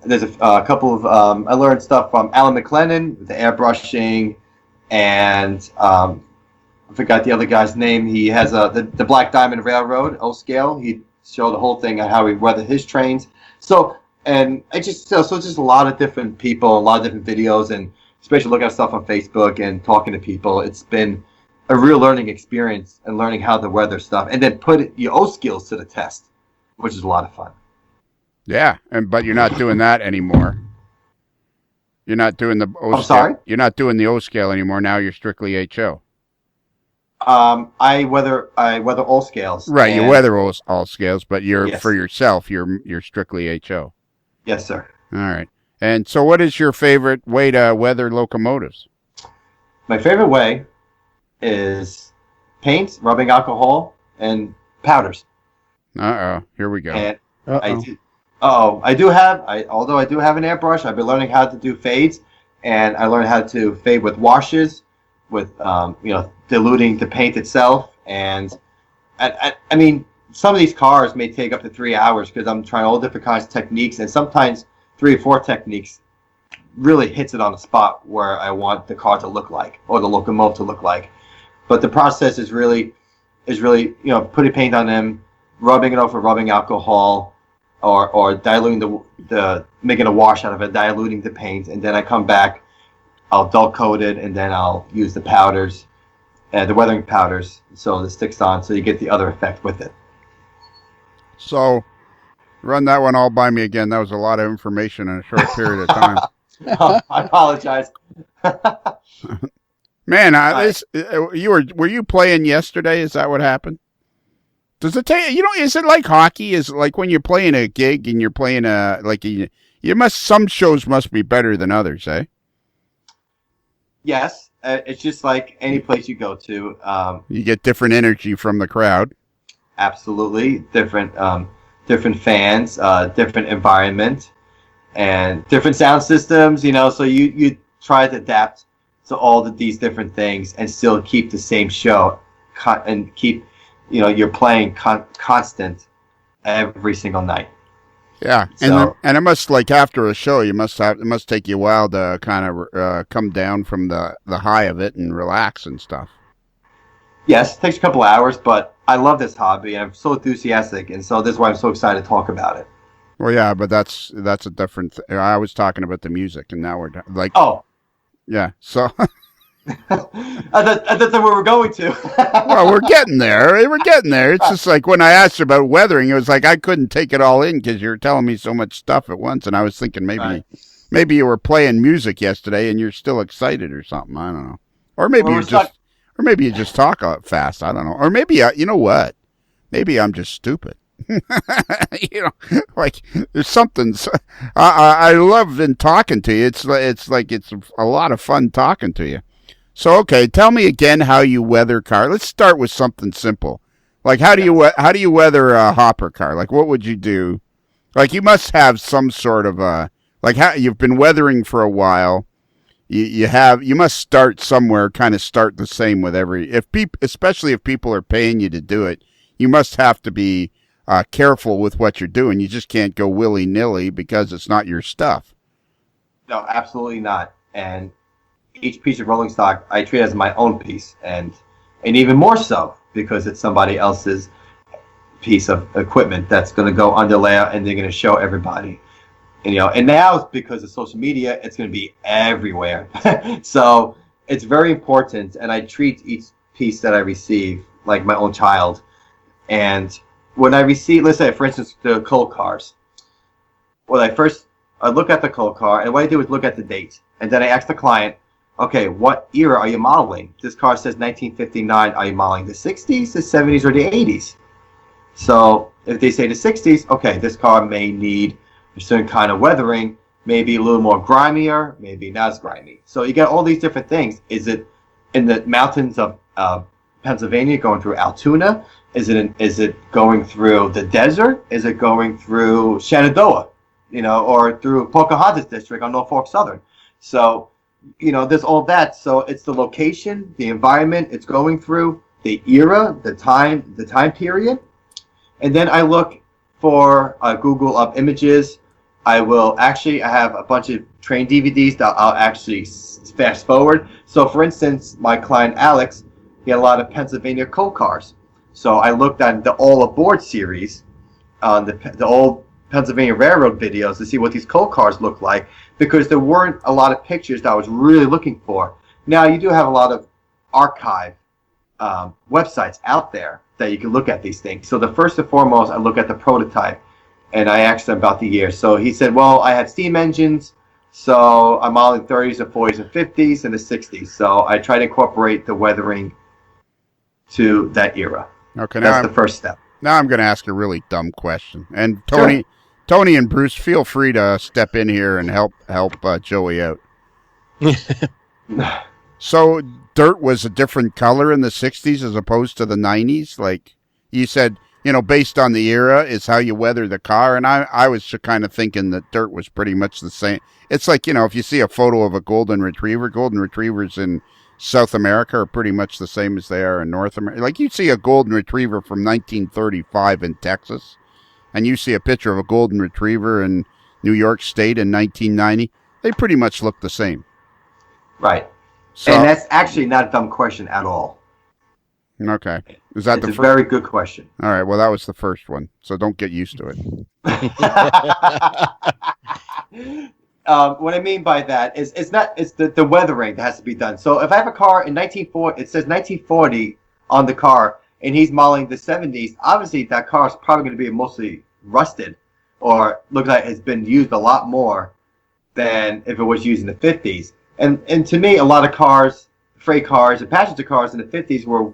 There's a couple of I learned stuff from Alan McLennan with the airbrushing, and I forgot the other guy's name. He has the Black Diamond Railroad O scale. He showed the whole thing on how he weathered his trains. So. And just a lot of different people, a lot of different videos, and especially looking at stuff on Facebook and talking to people. It's been a real learning experience and learning how to weather stuff, and then put your O skills to the test, which is a lot of fun. Yeah, but you're not doing that anymore. You're not doing the O scale. I'm sorry? You're not doing the O scale anymore. Now you're strictly HO. I weather all scales. Right, you weather all scales, but Yes. For yourself, you're strictly HO. Yes, sir. All right. And so what is your favorite way to weather locomotives? My favorite way is paint, rubbing alcohol, and powders. Here we go. And although I do have an airbrush, I've been learning how to do fades, and I learned how to fade with washes, with diluting the paint itself. And I mean, some of these cars may take up to 3 hours because I'm trying all different kinds of techniques, and sometimes 3 or 4 techniques really hits it on the spot where I want the car to look like, or the locomotive to look like. But the process is really putting paint on them, rubbing it off with rubbing alcohol, or diluting the making a wash out of it, diluting the paint, and then I come back, I'll dull coat it, and then I'll use the powders, the weathering powders, so it sticks on, so you get the other effect with it. So, run that one all by me again. That was a lot of information in a short period of time. I apologize. Man, were you playing yesterday? Is that what happened? Does it take, is it like hockey? Is it like when you're playing a gig and you're playing some shows must be better than others, eh? Yes, it's just like any place you go to. You get different energy from the crowd. Absolutely. Different fans, different environment, and different sound systems, so you try to adapt to all these different things and still keep the same show and keep, you're playing constant every single night. Yeah, and it must, like, after a show, it must take you a while to kind of come down from the high of it and relax and stuff. Yes, it takes a couple hours, but I love this hobby, and I'm so enthusiastic, and so this is why I'm so excited to talk about it. Well, yeah, but that's a different I was talking about the music, and now we're like... Oh. Yeah, so... I thought that's where we're going to. Well, we're getting there. It's just like when I asked you about weathering, it was like I couldn't take it all in because you were telling me so much stuff at once, and I was thinking maybe you were playing music yesterday and you're still excited or something. I don't know, or maybe you just talk fast. I don't know, or maybe you know what? Maybe I'm just stupid. Like there's something. I love in talking to you. It's like it's a lot of fun talking to you. So, okay, tell me again how you weather car. Let's start with something simple. Like, how do you weather a hopper car? Like, what would you do? Like, you must have some sort of how you've been weathering for a while. You must start somewhere, kind of start the same with especially if people are paying you to do it. You must have to be careful with what you're doing. You just can't go willy-nilly because it's not your stuff. No, absolutely not. And each piece of rolling stock I treat as my own piece, and even more so because it's somebody else's piece of equipment that's going to go under layer and they're going to show everybody. And now it's because of social media, it's going to be everywhere. So it's very important, and I treat each piece that I receive like my own child. And when I receive, let's say, for instance, the coal cars, I look at the coal car, and what I do is look at the date, and then I ask the client, okay, what era are you modeling? This car says 1959. Are you modeling the 60s, the 70s, or the 80s? So if they say the 60s, okay, this car may need a certain kind of weathering, maybe a little more grimier, maybe not as grimy. So you get all these different things. Is it in the mountains of Pennsylvania going through Altoona? Is it going through the desert? Is it going through Shenandoah, or through Pocahontas District on Norfolk Southern? So there's all that. So it's the location, the environment it's going through, the era, the time period. And then I look for Google up images. I have a bunch of train DVDs that I'll actually fast forward. So for instance, my client Alex, he had a lot of Pennsylvania coal cars. So I looked at the All Aboard series on the old Pennsylvania Railroad videos to see what these coal cars look like, because there weren't a lot of pictures that I was really looking for. Now, you do have a lot of archive websites out there that you can look at these things. So the first and foremost, I look at the prototype, and I asked him about the year. So he said, well, I had steam engines, so I'm modeling 30s and 40s and 50s and the 60s. So I try to incorporate the weathering to that era. Okay, that's the first step. Now I'm going to ask a really dumb question. And Tony and Bruce, feel free to step in here and help Joey out. So dirt was a different color in the 60s as opposed to the 90s? Like you said, based on the era is how you weather the car. And I was kind of thinking that dirt was pretty much the same. It's like, if you see a photo of a golden retrievers in South America are pretty much the same as they are in North America. Like you see a golden retriever from 1935 in Texas, and you see a picture of a golden retriever in New York State in 1990, they pretty much look the same. Right. So, and that's actually not a dumb question at all. Okay. Is that it's a very good question. All right. Well, that was the first one, so don't get used to it. What I mean by that is it's the weathering that has to be done. So if I have a car in 1940, it says 1940 on the car, and he's modeling the 70s, obviously that car is probably going to be mostly rusted or looks like it's been used a lot more than if it was used in the 50s. And to me, a lot of cars freight cars and passenger cars in the 50s were,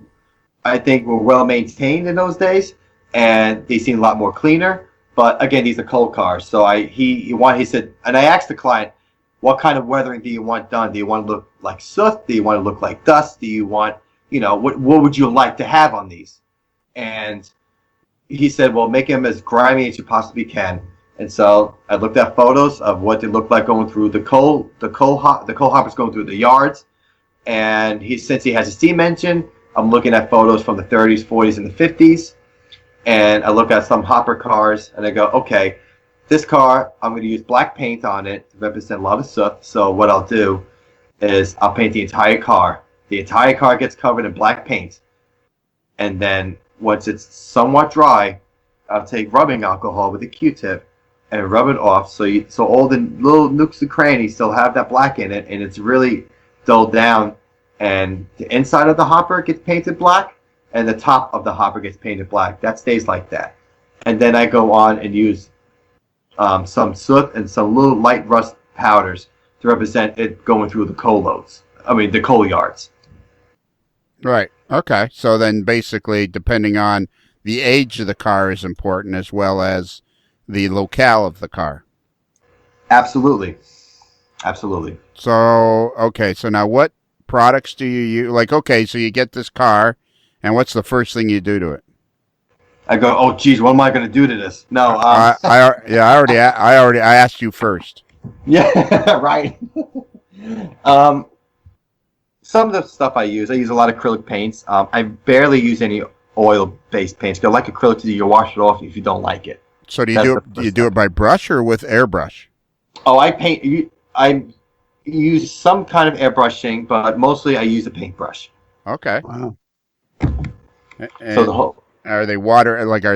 I think, were well maintained in those days, and they seemed a lot more cleaner. But again, these are coal cars, so he said, and I asked the client, what kind of weathering do you want done? Do you want to look like soot? Do you want to look like dust? Do you want, what would you like to have on these? And he said, well, make them as grimy as you possibly can. And so I looked at photos of what they looked like going through the coal hoppers going through the yards. And since he has a steam engine, I'm looking at photos from the 30s, 40s, and the 50s. And I look at some hopper cars, and I go, okay, this car, I'm going to use black paint on it to represent a lot of soot. So what I'll do is I'll paint the entire car. The entire car gets covered in black paint. And then once it's somewhat dry, I'll take rubbing alcohol with a Q-tip and rub it off so all the little nooks and crannies still have that black in it, and it's really dulled down. And the inside of the hopper gets painted black, and the top of the hopper gets painted black. That stays like that. And then I go on and use some soot and some little light rust powders to represent it going through the the coal yards. Right. Okay. So then basically, depending on the age of the car is important as well as the locale of the car. Absolutely. Absolutely. So, okay. So now what products do you use? Like, okay, so you get this car, and what's the first thing you do to it? I go, oh, geez, what am I going to do to this? No. I already asked you first. Yeah, right. Some of the stuff I use a lot of acrylic paints. I barely use any oil-based paints. I like acrylic you wash it off if you don't like it. So do you do it by brush or with airbrush? Oh, I use some kind of airbrushing, but mostly I use a paintbrush. Okay. Wow. And are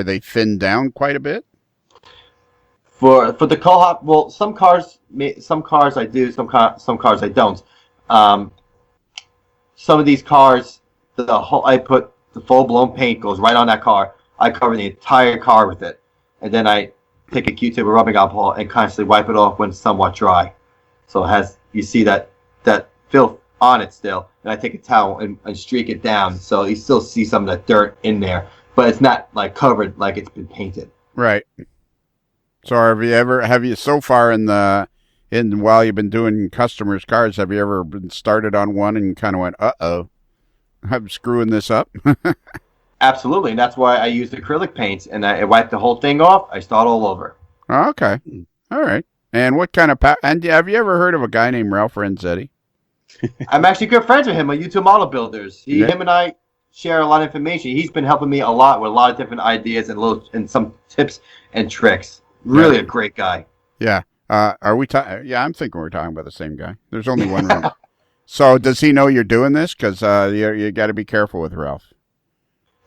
they thinned down quite a bit? For the coal hop, well, some cars I do, some cars I don't. Some of these cars, I put the full-blown paint goes right on that car. I cover the entire car with it, and then I take a Q-tip with rubbing alcohol and constantly wipe it off when it's somewhat dry. So you see that filth on it still, and I take a towel and streak it down, so you still see some of that dirt in there, but it's not like covered like it's been painted. Right. So have you so far while you've been doing customers' cars, have you ever been started on one and kind of went, uh-oh, I'm screwing this up? Absolutely, and that's why I use acrylic paints, and I wipe the whole thing off, I start all over. Oh, okay. All right. And what kind of and have you ever heard of a guy named Ralph Renzetti? I'm actually good friends with him on YouTube Model Builders. Him and I share a lot of information. He's been helping me a lot with a lot of different ideas and some tips and tricks. Really a great guy. Yeah. Are we yeah, I'm thinking we're talking about the same guy. There's only one room. So does he know you're doing this? Because you got to be careful with Ralph.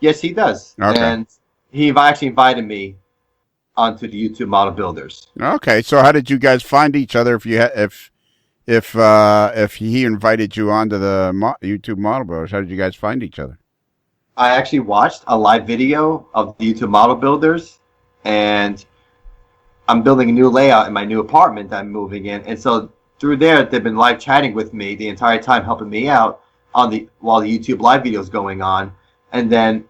Yes, he does. Okay. And he actually invited me onto the YouTube Model Builders. Okay. So how did you guys find each other? If he invited you onto the YouTube Model Builders, how did you guys find each other? I actually watched a live video of the YouTube Model Builders, and I'm building a new layout in my new apartment that I'm moving in, and so through there they've been live chatting with me the entire time, helping me out while the YouTube live video is going on. And then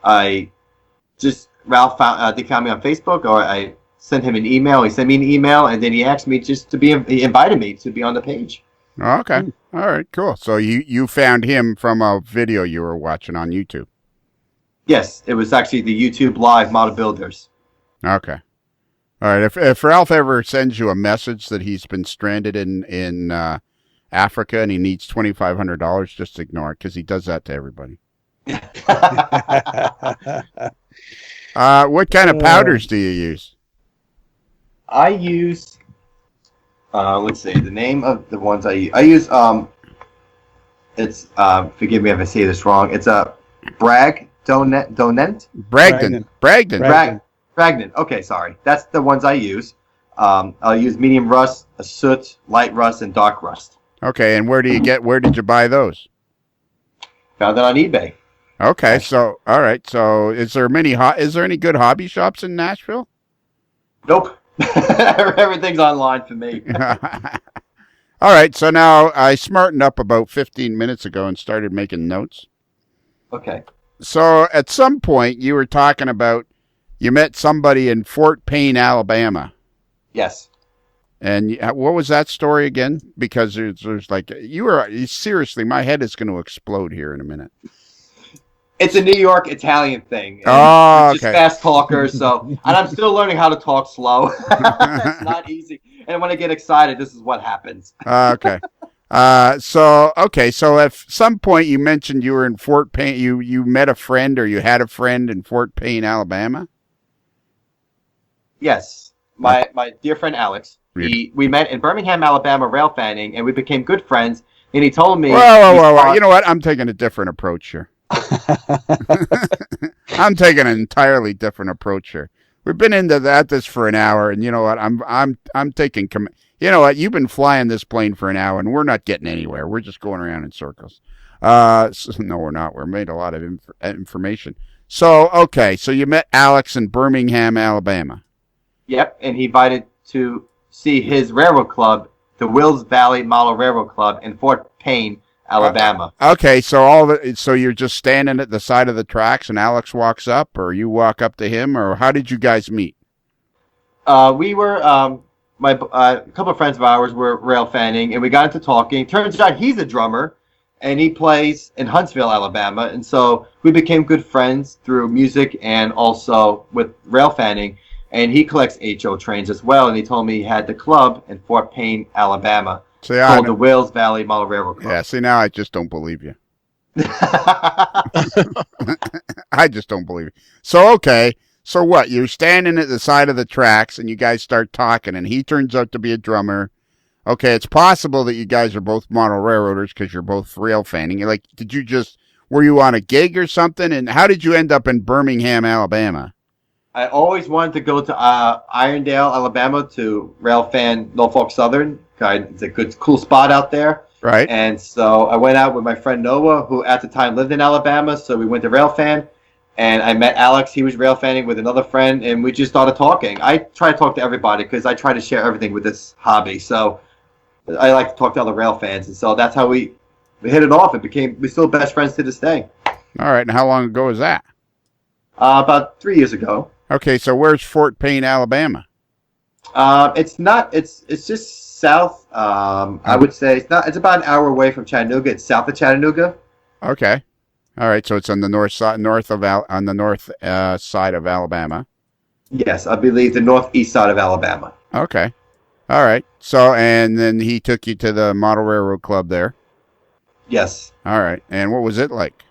Ralph they found me on Facebook, or I sent him an email. He sent me an email, and then he asked me he invited me to be on the page. Okay. All right, cool. So you found him from a video you were watching on YouTube? Yes, it was actually the YouTube Live Model Builders. Okay. All right. If Ralph ever sends you a message that he's been stranded in Africa and he needs $2,500, just ignore it, because he does that to everybody. What kind of powders do you use? I use, let's see, the name of the ones I use. I use, it's, forgive me if I say this wrong. It's a Bragdon. Okay, sorry. That's the ones I use. I'll use medium rust, a soot, light rust, and dark rust. Okay, and where did you buy those? Found it on eBay. Okay, so all right. So is there any good hobby shops in Nashville? Nope. Everything's online for me. All right, so now I smartened up about 15 minutes ago and started making notes. Okay. So at some point you were talking about you met somebody in Fort Payne, Alabama. Yes. And what was that story again? Because there's like, seriously, my head is going to explode here in a minute. It's a New York Italian thing. Oh, just okay. fast talkers. So, and I'm still learning how to talk slow. It's not easy. And when I get excited, this is what happens. Okay. So at some point you mentioned you were in Fort Payne, you met a friend or you had a friend in Fort Payne, Alabama? Yes. My dear friend Alex, we met in Birmingham, Alabama, rail fanning, and we became good friends. And he told me... Whoa. You know what? I'm taking a different approach here. I'm taking an entirely different approach here. We've been into this for an hour, and you know what? I'm taking... You know what? You've been flying this plane for an hour, and we're not getting anywhere. We're just going around in circles. No, we're not. We're made a lot of information. So, okay. So you met Alex in Birmingham, Alabama. Yep, and he invited to see his railroad club, the Wills Valley Model Railroad Club in Fort Payne, Alabama. Okay, so so you're just standing at the side of the tracks, and Alex walks up, or you walk up to him, or how did you guys meet? We were a couple of friends of ours were rail fanning, and we got into talking. Turns out he's a drummer, and he plays in Huntsville, Alabama, and so we became good friends through music and also with rail fanning. And he collects HO trains as well, and he told me he had the club in Fort Payne, Alabama, called the Wills Valley Model Railroad Club. Yeah, see, now I just don't believe you. I just don't believe it. So, okay. So what? You're standing at the side of the tracks, and you guys start talking, and he turns out to be a drummer. Okay, it's possible that you guys are both model railroaders because you're both rail fanning. Like, were you on a gig or something? And how did you end up in Birmingham, Alabama? I always wanted to go to Irondale, Alabama to rail fan Norfolk Southern. It's a cool spot out there. Right. And so I went out with my friend Noah, who at the time lived in Alabama. So we went to rail fan, and I met Alex. He was rail fanning with another friend, and we just started talking. I try to talk to everybody because I try to share everything with this hobby. So I like to talk to other rail fans, and so that's how we hit it off. We're still best friends to this day. All right. And how long ago was that? About 3 years ago. Okay, so where's Fort Payne, Alabama? It's just south. I would say it's about an hour away from Chattanooga. It's south of Chattanooga. Okay. All right, so it's on the north side, on the north side of Alabama. Yes, I believe the northeast side of Alabama. Okay. All right. So, and then he took you to the Model Railroad Club there. Yes. All right. And what was it like?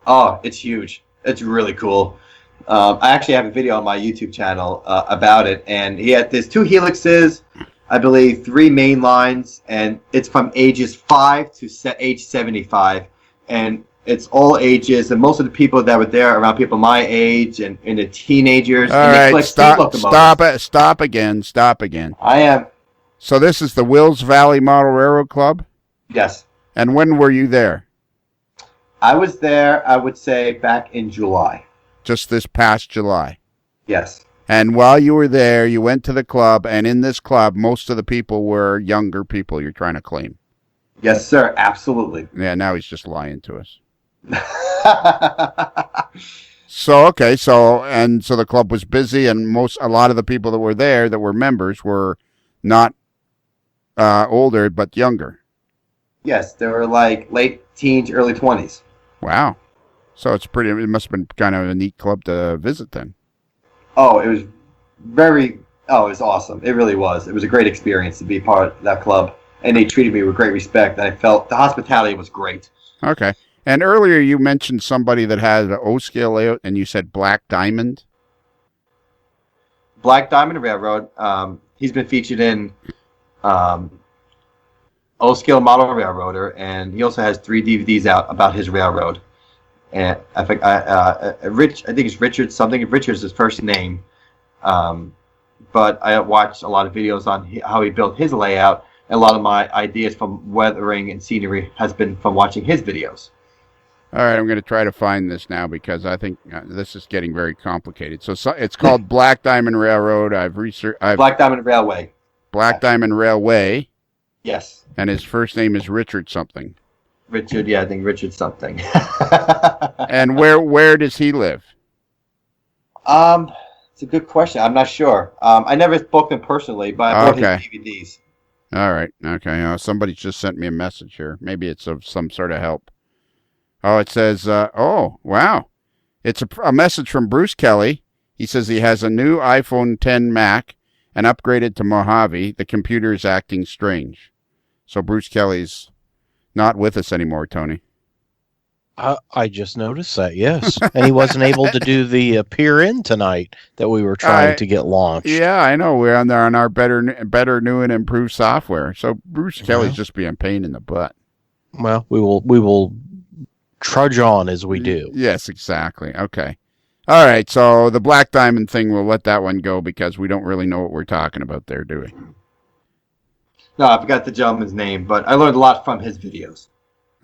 Oh, it's huge. It's really cool. I actually have a video on my YouTube channel about it, and there's 2 helixes, I believe 3 main lines, and it's from ages 5 to age 75, and it's all ages, and most of the people that were there around people my age and the teenagers. All and right, stop again. I am. So this is the Wills Valley Model Railroad Club? Yes. And when were you there? I was there, I would say, back in July. Just this past July? Yes. And while you were there, you went to the club, and in this club, most of the people were younger people you're trying to claim. Yes, sir. Absolutely. Yeah, now he's just lying to us. So the club was busy, and a lot of the people that were there that were members were not older, but younger. Yes, they were like late teens, early 20s. Wow. So it must have been kind of a neat club to visit then. Oh, it was it was awesome. It really was. It was a great experience to be part of that club. And they treated me with great respect. And I felt the hospitality was great. Okay. And earlier you mentioned somebody that had an O-scale layout, and you said Black Diamond? Black Diamond Railroad. He's been featured in O-scale Model Railroader, and he also has 3 DVDs out about his railroad. And I think I think it's Richard something. Richard's his first name, but I watched a lot of videos on how he built his layout. And a lot of my ideas from weathering and scenery has been from watching his videos. All right, I'm going to try to find this now because I think this is getting very complicated. So it's called Black Diamond Railroad. I've researched. Black Diamond Railway. Black Diamond Railway. Yes. And his first name is Richard something. Richard, yeah, I think Richard something. And where does he live? It's a good question. I'm not sure. I never spoke to him personally, but I bought his DVDs. All right. Okay. Somebody just sent me a message here. Maybe it's of some sort of help. Oh, it says, oh, wow. It's a message from Bruce Kelly. He says he has a new iPhone 10 Mac and upgraded to Mojave. The computer is acting strange. So Bruce Kelly's not with us anymore, Tony. I just noticed that, yes. And he wasn't able to do the peer in tonight that we were trying to get launched. Yeah, I know. We're on there on our better, new and improved software. So Bruce Kelly's just being a pain in the butt. Well, we will trudge on as we do. Yes, exactly. Okay. All right. So the Black Diamond thing, we'll let that one go because we don't really know what we're talking about there, do we? No, I forgot the gentleman's name, but I learned a lot from his videos.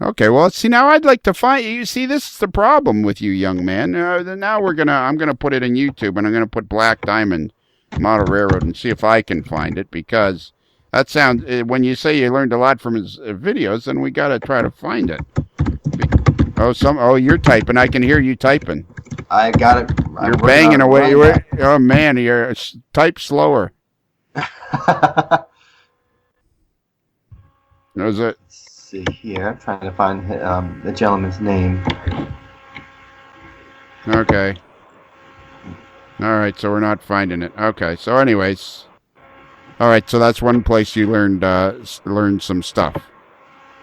Okay, well, see, now I'd like to find you. See, this is the problem with you, young man. Now I'm gonna put it in YouTube, and I'm gonna put Black Diamond Model Railroad and see if I can find it, because that sounds. When you say you learned a lot from his videos, then we gotta try to find it. You're typing. I can hear you typing. I got it. You're banging away. Oh man, you're type slower. Is it? See here, I'm trying to find the gentleman's name. Okay. All right, so we're not finding it. Okay, so anyways, all right, so that's one place you learned some stuff.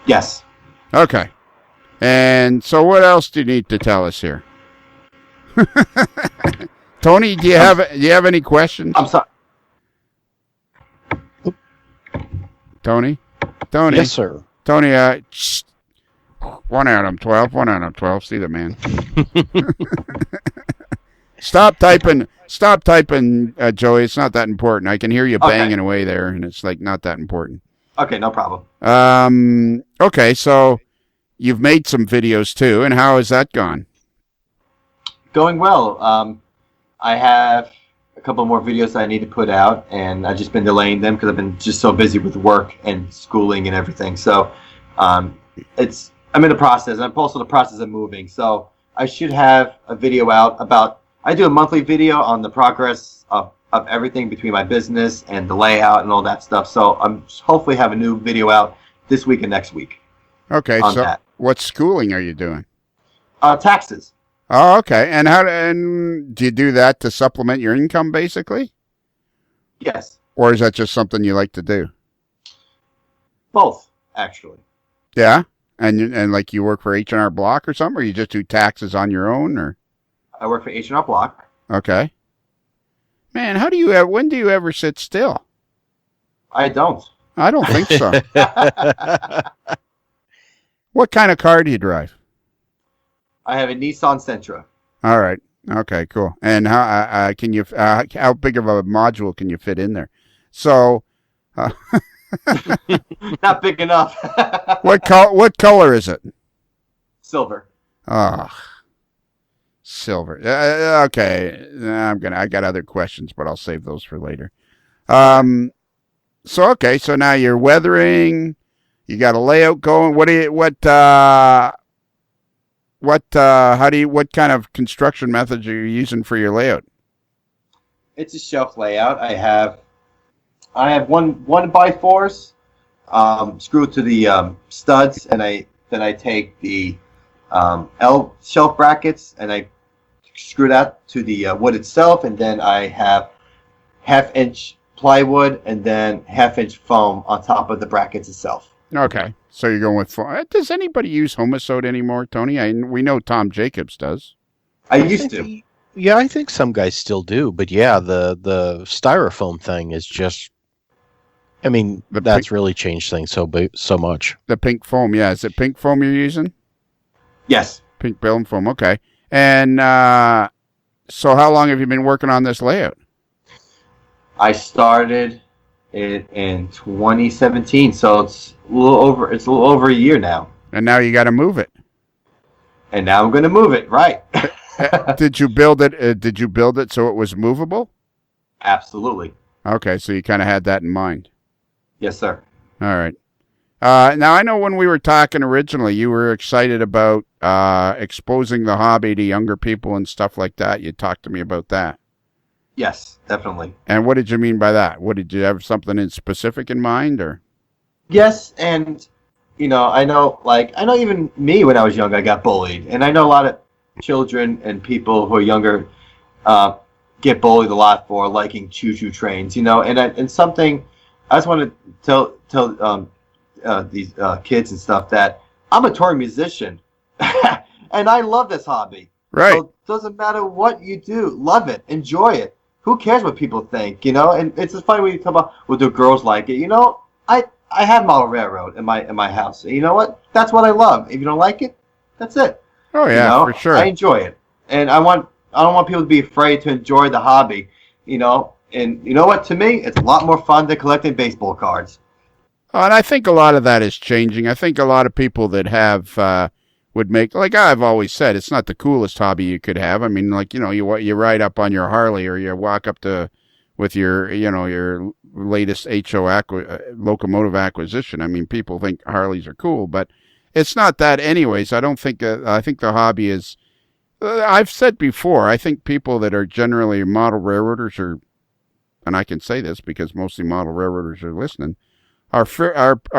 Yes. Okay, and so what else do you need to tell us here, Tony? Do you have any questions? I'm sorry, Tony. Yes, sir. Tony, 1 out of 12, 1 out of 12. See the man. Stop typing, Joey. It's not that important. I can hear you banging away there, and it's like not that important. Okay, no problem. Okay, so you've made some videos too, and how has that gone? Going well. I have a couple more videos I need to put out, and I've just been delaying them because I've been just so busy with work and schooling and everything. So I'm in the process. I'm also in the process of moving. So I should have a video out about, I do a monthly video on the progress of everything between my business and the layout and all that stuff. So I'm hopefully have a new video out this week and next week. Okay, so what schooling are you doing? Taxes. Oh, okay. And do you do that to supplement your income, basically? Yes. Or is that just something you like to do? Both, actually. Yeah? And like you work for H&R Block or something, or you just do taxes on your own, or? I work for H&R Block. Okay. Man, when do you ever sit still? I don't. I don't think so. What kind of car do you drive? I have a Nissan Sentra. All right. Okay, cool. And how big of a module can you fit in there? So, not big enough. What color is it? Silver. Silver. Okay. I got other questions, but I'll save those for later. So now you're weathering. You got a layout going. What kind of construction methods are you using for your layout? It's a shelf layout. I have 1x4s screwed to the studs, and then I take the L shelf brackets and I screw that to the wood itself, and then I have 1/2-inch plywood and then 1/2-inch foam on top of the brackets itself. Okay, so you're going with foam. Does anybody use Homosote anymore, Tony? We know Tom Jacobs does. I used to. Yeah, I think some guys still do, but yeah, the styrofoam thing is just. I mean, that's really changed things so much. The pink foam, yeah. Is it pink foam you're using? Yes. Pink film foam, okay. And so how long have you been working on this layout? I started it in 2017, so it's a little over a year now. And now you got to move it. And now I'm going to move it, right. Did you build it so it was movable? Absolutely. Okay, so you kind of had that in mind. Yes, sir. All right. Now, I know when we were talking originally, you were excited about exposing the hobby to younger people and stuff like that. You talked to me about that. Yes, definitely. And what did you mean by that? What did you have something in specific in mind, or? Yes, and I know even me when I was young, I got bullied, and I know a lot of children and people who are younger get bullied a lot for liking choo-choo trains, and something I just want to tell these kids and stuff that I'm a touring musician, and I love this hobby. Right. So it doesn't matter what you do, love it, enjoy it. Who cares what people think, And it's just funny when you talk about, well, do girls like it? I have model railroad in my house. And you know what? That's what I love. If you don't like it, that's it. Oh yeah, for sure. I enjoy it, and I don't want people to be afraid to enjoy the hobby. And you know what? To me, it's a lot more fun than collecting baseball cards. And I think a lot of that is changing. I think a lot of people that have would make, like I've always said, it's not the coolest hobby you could have. I mean, like, you ride up on your Harley, or you walk up with your latest locomotive acquisition. I mean, people think Harleys are cool, but it's not that anyways. I don't think, I think the hobby is, I've said before, I think people that are generally model railroaders and I can say this because mostly model railroaders are listening, are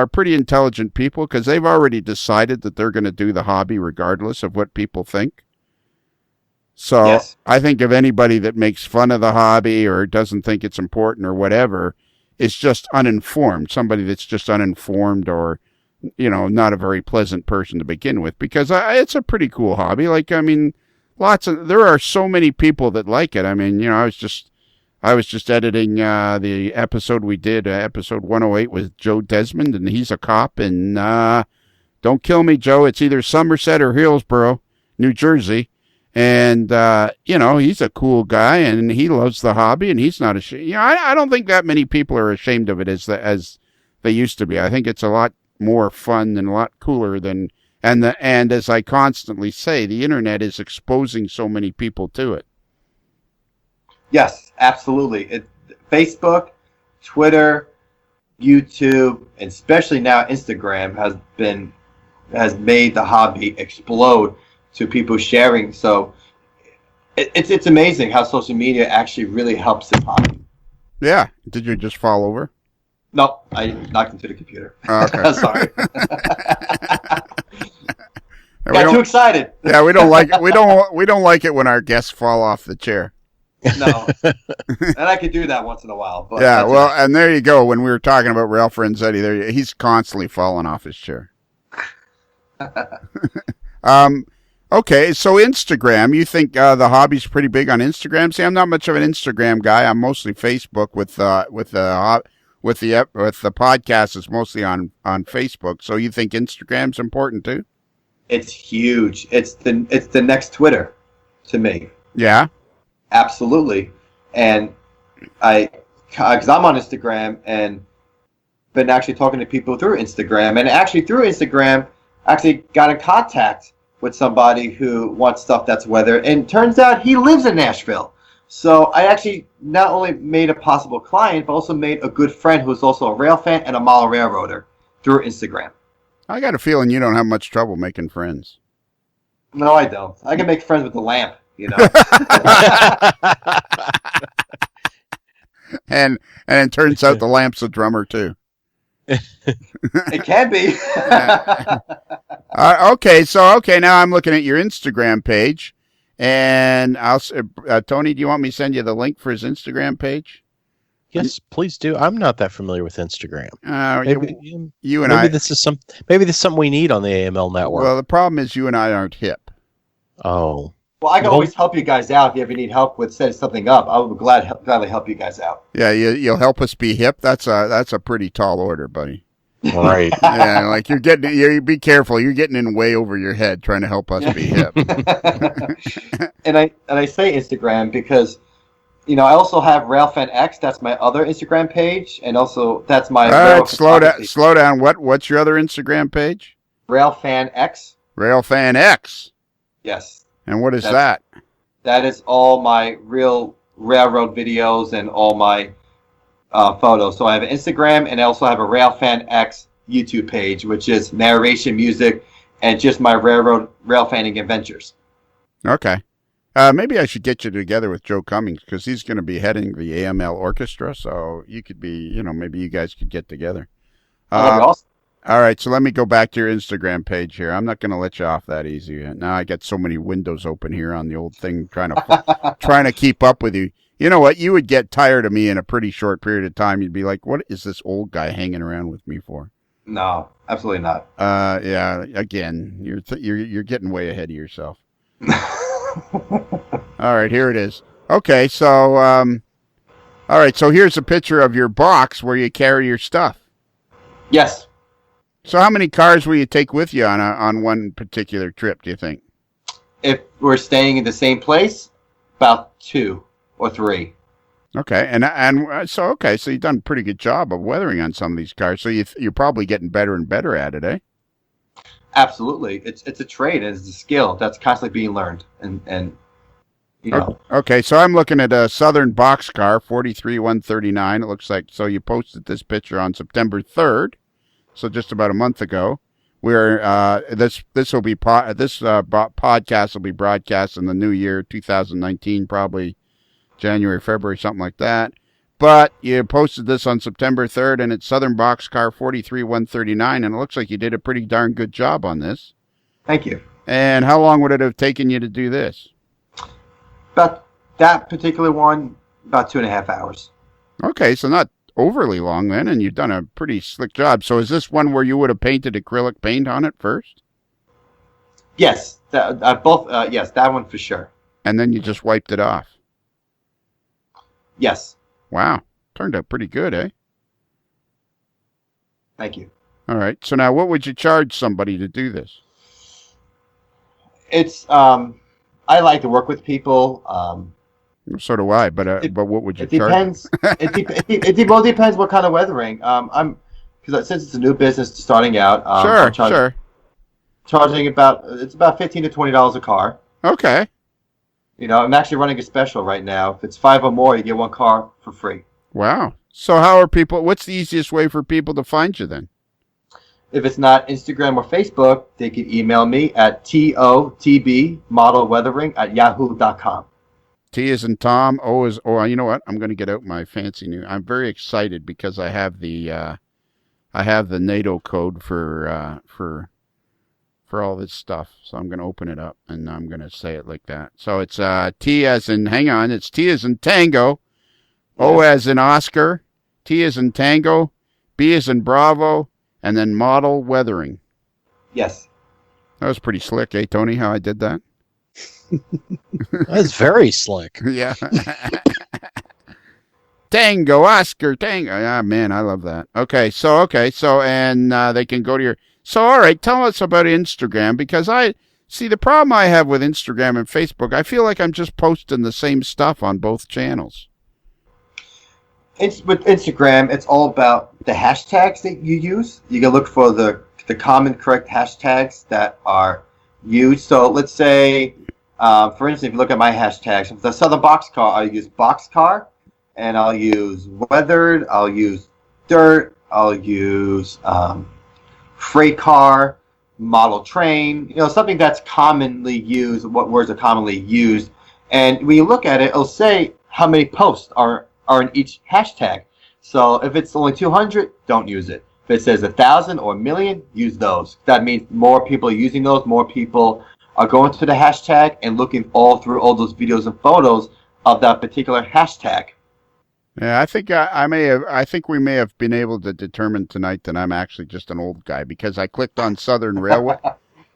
pretty intelligent people, because they've already decided that they're going to do the hobby regardless of what people think. So yes. I think if anybody that makes fun of the hobby or doesn't think it's important or whatever is just uninformed, somebody that's just uninformed or, not a very pleasant person to begin with, because it's a pretty cool hobby. Like, I mean, there are so many people that like it. I mean, I was just editing the episode we did, episode 108 with Joe Desmond, and he's a cop. And don't kill me, Joe. It's either Somerset or Hillsborough, New Jersey. And, he's a cool guy, and he loves the hobby, and he's not ashamed. I don't think that many people are ashamed of it as they used to be. I think it's a lot more fun and a lot cooler than, and as I constantly say, the internet is exposing so many people to it. Yes, absolutely. Facebook, Twitter, YouTube, and especially now Instagram has made the hobby explode to people sharing. So it's amazing how social media actually really helps this hobby. Yeah. Did you just fall over? No, I knocked into the computer. Oh, okay. Sorry. Got too excited. Yeah, we don't like it. We don't like it when our guests fall off the chair. No, and I could do that once in a while. But yeah, well, and there you go. When we were talking about Ralph Renzetti, he's constantly falling off his chair. Okay, so Instagram, you think the hobby's pretty big on Instagram? See, I'm not much of an Instagram guy. I'm mostly Facebook with the podcast is mostly on Facebook. So you think Instagram's important too? It's huge. It's the next Twitter to me. Yeah. Absolutely. And because I'm on Instagram and been actually talking to people through Instagram, and actually through Instagram, actually got in contact with somebody who wants stuff that's weather, and turns out he lives in Nashville. So I actually not only made a possible client, but also made a good friend who's also a rail fan and a model railroader through Instagram. I got a feeling you don't have much trouble making friends. No, I don't. I can make friends with the lamp. And it turns out the lamp's a drummer too. It can be. Okay, now I'm looking at your Instagram page, and Tony, do you want me to send you the link for his Instagram page? Yes, please do. I'm not that familiar with Instagram. Maybe this is something we need on the AML network. Well, the problem is you and I aren't hip. Oh. Well, I can always help you guys out if you ever need help with setting something up. I would gladly help you guys out. Yeah, you'll help us be hip. That's a pretty tall order, buddy. Right. Yeah, like you be careful. You're getting in way over your head trying to help us be hip. And I say Instagram because, I also have RailFanX. That's my other Instagram page, and also that's my. Slow down. What's your other Instagram page? RailFanX. RailFanX. Yes. And what is that? That is all my real railroad videos and all my photos. So I have an Instagram, and I also have a RailFanX YouTube page, which is narration, music, and just my rail fanning adventures. Okay. Maybe I should get you together with Joe Cummings because he's going to be heading the AML orchestra. So you could be, maybe you guys could get together. That'd be awesome. All right. So let me go back to your Instagram page here. I'm not going to let you off that easy. Now I got so many windows open here on the old thing trying to keep up with you. You know what? You would get tired of me in a pretty short period of time. You'd be like, what is this old guy hanging around with me for? No, absolutely not. Yeah. Again, you're getting way ahead of yourself. All right, here it is. Okay, so all right, so here's a picture of your box where you carry your stuff. Yes. So how many cars will you take with you on one particular trip, do you think? If we're staying in the same place, about 2 or 3. Okay, so you've done a pretty good job of weathering on some of these cars. So you're probably getting better and better at it, eh? Absolutely, it's a trade and it's a skill that's constantly being learned, and you know. Okay, so I'm looking at a Southern boxcar 43-139. It looks like so you posted this picture on September 3rd, so just about a month ago. Where this podcast will be broadcast in the new year 2019, probably January, February, something like that. But you posted this on September 3rd, and it's Southern Boxcar 43-139, and it looks like you did a pretty darn good job on this. Thank you. And how long would it have taken you to do this? About that particular one, about 2.5 hours. Okay, so not overly long then, and you've done a pretty slick job. So is this one where you would have painted acrylic paint on it first? Yes, yes, that one for sure. And then you just wiped it off? Yes. Wow, turned out pretty good, eh? Thank you. All right, so now what would you charge somebody to do this? It's I like to work with people. So do I, but what would you charge? Depends. It depends what kind of weathering. Because since it's a new business starting out, Sure. Charging about $15 to $20 a car. Okay. I'm actually running a special right now. If it's 5 or more, you get 1 car for free. Wow. So how are people? What's the easiest way for people to find you then? If it's not Instagram or Facebook, they can email me at totbmodelweathering@yahoo.com. T is in Tom. O is you know what? I'm going to get out my fancy new. I'm very excited because I have the NATO code for all this stuff. So I'm going to open it up and I'm going to say it like that. So it's T as in it's T as in Tango, O as in Oscar, T as in Tango, B as in Bravo, and then model weathering. Yes. That was pretty slick, eh, Tony? How I did that? That's very slick. Yeah. Tango, Oscar, Tango. Ah, man, I love that. Okay, so, and they can go to your... So, all right, tell us about Instagram, because the problem I have with Instagram and Facebook, I feel like I'm just posting the same stuff on both channels. With Instagram, it's all about the hashtags that you use. You can look for the common correct hashtags that are used. So let's say, for instance, if you look at my hashtags, for the Southern Boxcar, I'll use boxcar, and I'll use weathered, I'll use dirt, I'll use freight car, model train, something that's commonly used, what words are commonly used. And when you look at it, it'll say how many posts are in each hashtag. So if it's only 200, don't use it. If it says 1,000 or 1,000,000, use those. That means more people are using those, more people are going to the hashtag and looking all through all those videos and photos of that particular hashtag. Yeah, I think I think we may have been able to determine tonight that I'm actually just an old guy because I clicked on Southern Railway.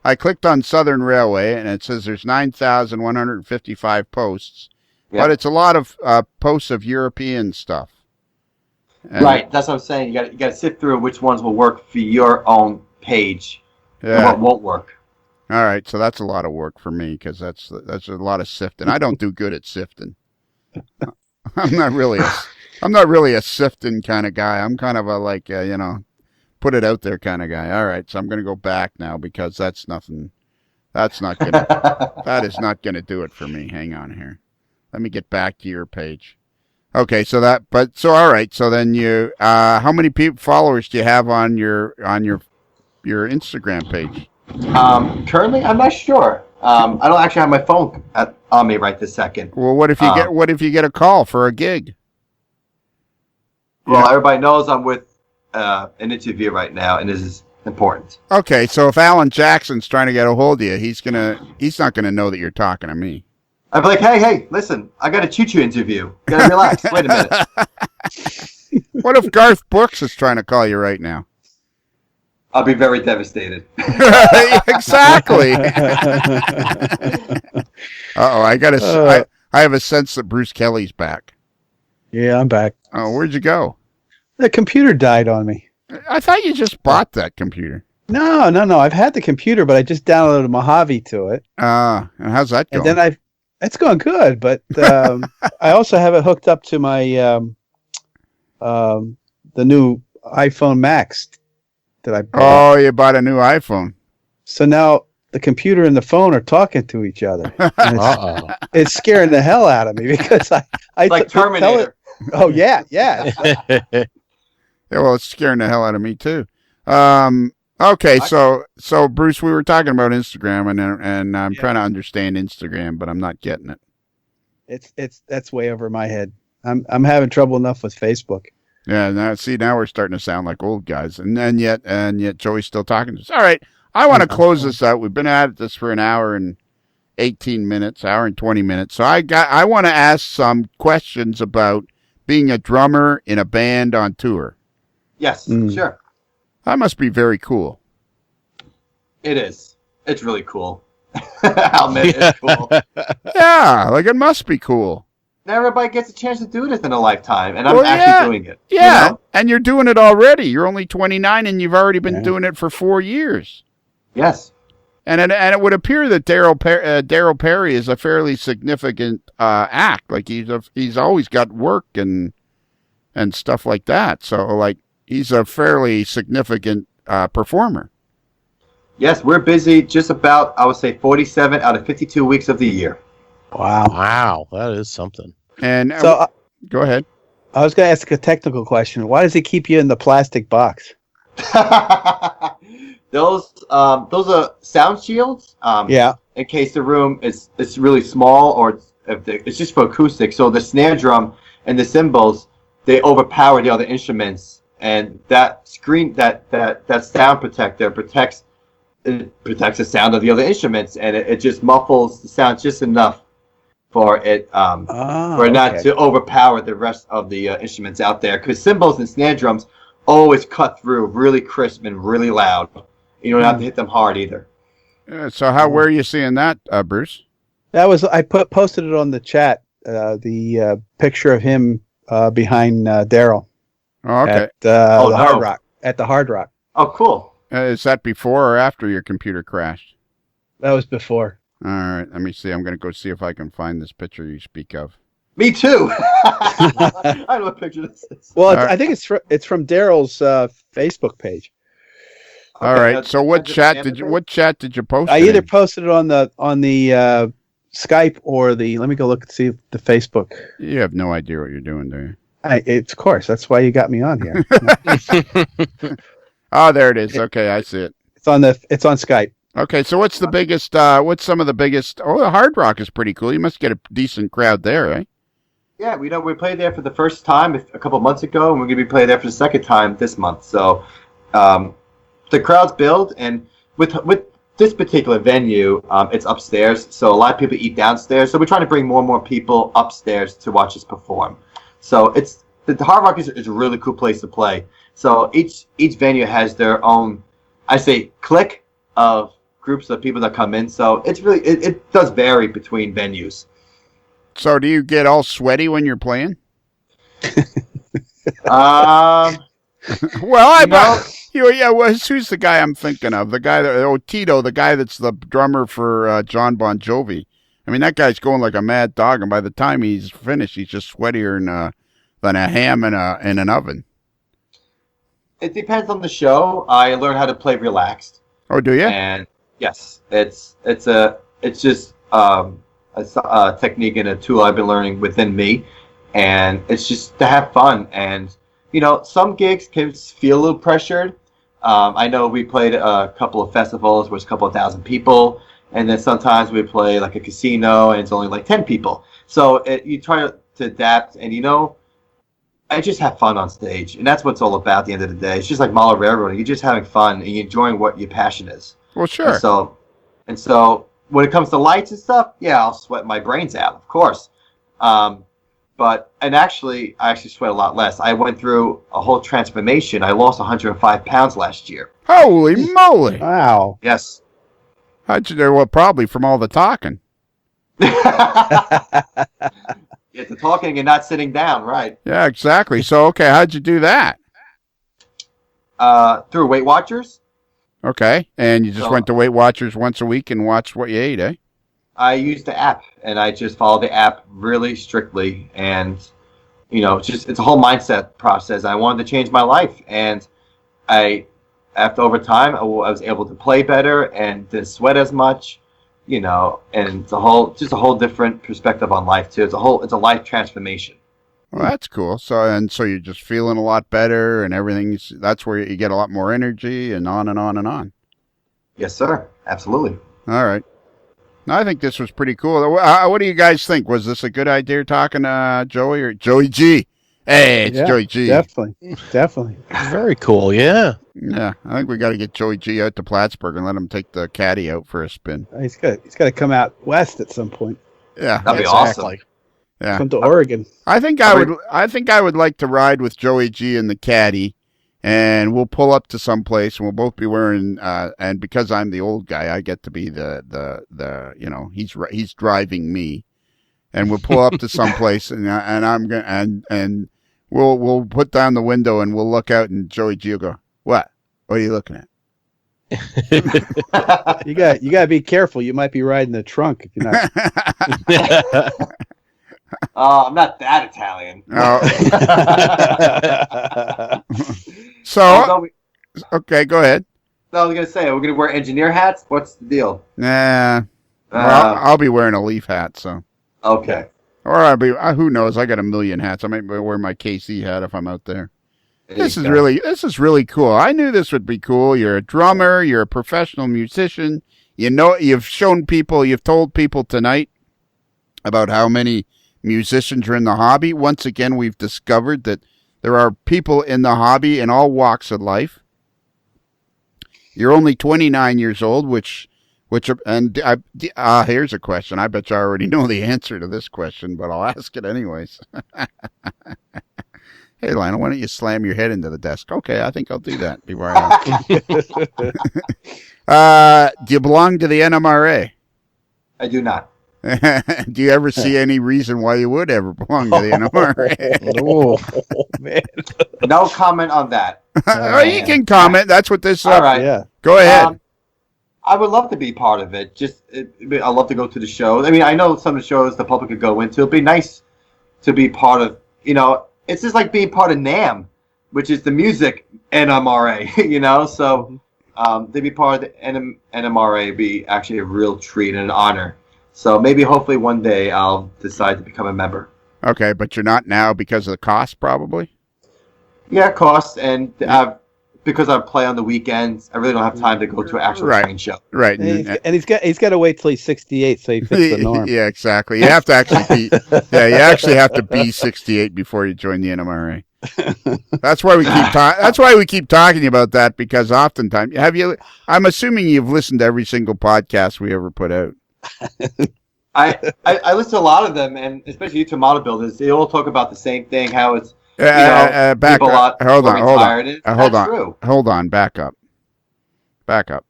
And it says there's 9,155 posts, but it's a lot of posts of European stuff. And right, that's what I'm saying. You got to sift through which ones will work for your own page and what won't work. All right, so that's a lot of work for me because that's a lot of sifting. I don't do good at sifting. I'm not really a sifting kind of guy. I'm kind of a put it out there kind of guy. All right, so I'm going to go back now because that's nothing. That is not going to do it for me. Hang on here. Let me get back to your page. Okay, so all right. So then you, how many followers do you have on your Instagram page? Currently, I'm not sure. I don't actually have my phone on me right this second. Well, what if you get a call for a gig? Well, everybody knows I'm with an interview right now, and this is important. Okay, so if Alan Jackson's trying to get a hold of you, he's not gonna know that you're talking to me. I'd be like, hey, listen, I got a choo-choo interview. You gotta relax. Wait a minute. What if Garth Brooks is trying to call you right now? I'll be very devastated. Exactly. I have a sense that Bruce Kelly's back. Yeah, I'm back. Oh, where'd you go? The computer died on me. I thought you just bought that computer. No. I've had the computer, but I just downloaded Mojave to it. And how's that going? And then it's going good, but I also have it hooked up to my the new iPhone Max that I bought. Oh, you bought a new iPhone. So now the computer and the phone are talking to each other. It's scaring the hell out of me because I like Terminator. Oh yeah. Yeah, well, it's scaring the hell out of me too. Okay, so Bruce, we were talking about Instagram, and I'm trying to understand Instagram, but I'm not getting it. That's way over my head. I'm having trouble enough with Facebook. Yeah, now we're starting to sound like old guys, and yet Joey's still talking to us. All right, I want to close this out. We've been at this for an hour and 18 minutes, hour and 20 minutes. So I want to ask some questions about being a drummer in a band on tour. Yes, sure. That must be very cool. It is. It's really cool. I'll admit it's cool. Yeah, like it must be cool. Not everybody gets a chance to do this in a lifetime, and I'm actually doing it. Yeah, you know? And you're doing it already. You're only 29, and you've already been doing it for 4 years. Yes. And it would appear that Daryl Perry is a fairly significant act. Like he's always got work and stuff like that. So like he's a fairly significant performer. Yes, we're busy just about, I would say, 47 out of 52 weeks of the year. Wow, that is something. And so go ahead. I was going to ask a technical question. Why does he keep you in the plastic box? Those are sound shields. Yeah. In case the room is really small, or it's just for acoustics. So the snare drum and the cymbals, they overpower the other instruments, and that screen, that sound protector protects the sound of the other instruments, and it just muffles the sound just enough for it not to overpower the rest of the instruments out there. Because cymbals and snare drums always cut through really crisp and really loud. You don't have to hit them hard either. So where are you seeing that, Bruce? That was posted it on the chat. The picture of him behind Daryl. Oh, okay. At the Hard Rock. At the Hard Rock. Oh, cool. Is that before or after your computer crashed? That was before. All right. Let me see. I'm going to go see if I can find this picture you speak of. Me too. I don't know what picture this is. Well, I think it's from Daryl's Facebook page. Okay, all right. So what chat did you post? I either posted it on the Skype or let me go look and see the Facebook. You have no idea what you're doing, do you? Of course. That's why you got me on here. Oh, there it is. Okay, I see it. It's on Skype. Okay, so what's the biggest? What's some of the biggest? Oh, the Hard Rock is pretty cool. You must get a decent crowd there, right? Yeah, we played there for the first time a couple of months ago, and we're going to be playing there for the second time this month. So, the crowds build, and with this particular venue, it's upstairs, so a lot of people eat downstairs. So we're trying to bring more and more people upstairs to watch us perform. So the Hard Rock is a really cool place to play. So each venue has their own, I say, clique of groups of people that come in. So it's really it does vary between venues. So do you get all sweaty when you're playing? Well, who's the guy I'm thinking of? The guy Tito, the guy that's the drummer for John Bon Jovi. I mean, that guy's going like a mad dog, and by the time he's finished, he's just sweatier than a ham in an oven. It depends on the show. I learned how to play relaxed. Oh, do you? And yes, it's just a technique and a tool I've been learning within me. and it's just to have fun. And some gigs can feel a little pressured. I know we played a couple of festivals where it's a couple of thousand people, and then sometimes we play like a casino and it's only like 10 people. So you try to adapt, and I just have fun on stage, and that's what it's all about at the end of the day. It's just like Mala Railroading. You're just having fun, and you're enjoying what your passion is. Well, sure. And so when it comes to lights and stuff, yeah, I'll sweat my brains out, of course. I actually sweat a lot less. I went through a whole transformation. I lost 105 pounds last year. Holy moly! Wow. Yes. How'd you do? Well, probably from all the talking. Yeah, the talking and not sitting down, right? Yeah, exactly. So, okay, how'd you do that? Through Weight Watchers. Okay, and you just went to Weight Watchers once a week and watched what you ate, eh? I used the app, and I just follow the app really strictly, and it's a whole mindset process. I wanted to change my life, and after over time, I was able to play better and didn't sweat as much, and it's a whole different perspective on life too. It's a life transformation. Well, that's cool. So you're just feeling a lot better and everything. That's where you get a lot more energy and on and on and on. Yes, sir. Absolutely. All right. I think this was pretty cool. What do you guys think? Was this a good idea talking to Joey or Joey G? Hey, it's Joey G. Definitely. Very cool. Yeah. Yeah, I think we got to get Joey G out to Plattsburgh and let him take the caddy out for a spin. He's got to come out west at some point. Yeah, that'd be awesome. Yeah, come to Oregon. I think I would like to ride with Joey G and the caddy, and we'll pull up to some place and we'll both be wearing. And because I'm the old guy, I get to be the he's driving me, and we'll pull up to some place and I'm gonna and we'll put down the window and we'll look out and Joey G will go, "What? What are you looking at?" You got to be careful. You might be riding the trunk if you're not. I'm not that Italian. Oh. So, okay, go ahead. No, I was gonna say, we're gonna wear engineer hats. What's the deal? Nah, well, I'll be wearing a leaf hat. So okay. Or I'll be. Who knows? I got a million hats. I might wear my KC hat if I'm out there. This is really cool. I knew this would be cool. You're a drummer. You're a professional musician. You've told people tonight about how many musicians are in the hobby. Once again, we've discovered that there are people in the hobby in all walks of life. You're only 29 years old, here's a question. I bet you already know the answer to this question, but I'll ask it anyways. Hey, Lionel, why don't you slam your head into the desk? Okay, I think I'll do that. Be right on. Do you belong to the NMRA? I do not. Do you ever see any reason why you would ever belong to the NMRA? Oh, man. No comment on that. Oh, you can comment. That's what this. All right. Yeah. Go ahead. I would love to be part of it. I love to go to the shows. I mean, I know some of the shows the public could go into. It'd be nice to be part of. It's just like being part of NAMM, which is the music NMRA. So to be part of the NMRA would be actually a real treat and an honor. So maybe, hopefully, one day I'll decide to become a member. Okay, but you're not now because of the cost, probably? Yeah, cost, and because I play on the weekends, I really don't have time to go to an actual train show. Right, and he's got to wait till he's 68, so he fits the norm. Yeah, exactly. You have to actually be. Yeah, you actually have to be 68 before you join the NMRA. That's why we keep That's why we keep talking about that, because oftentimes I'm assuming you've listened to every single podcast we ever put out. I listen to a lot of them, and especially YouTube model builders. They all talk about the same thing. How it's back up. Hold on. Back up.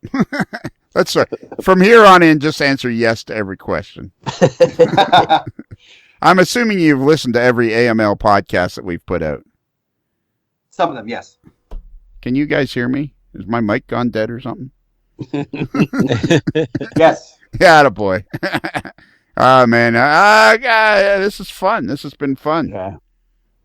Let's from here on in, just answer yes to every question. I'm assuming you've listened to every AML podcast that we've put out. Some of them, yes. Can you guys hear me? Is my mic gone dead or something? Yes. Yeah, attaboy. Oh, man. This is fun. This has been fun. Yeah.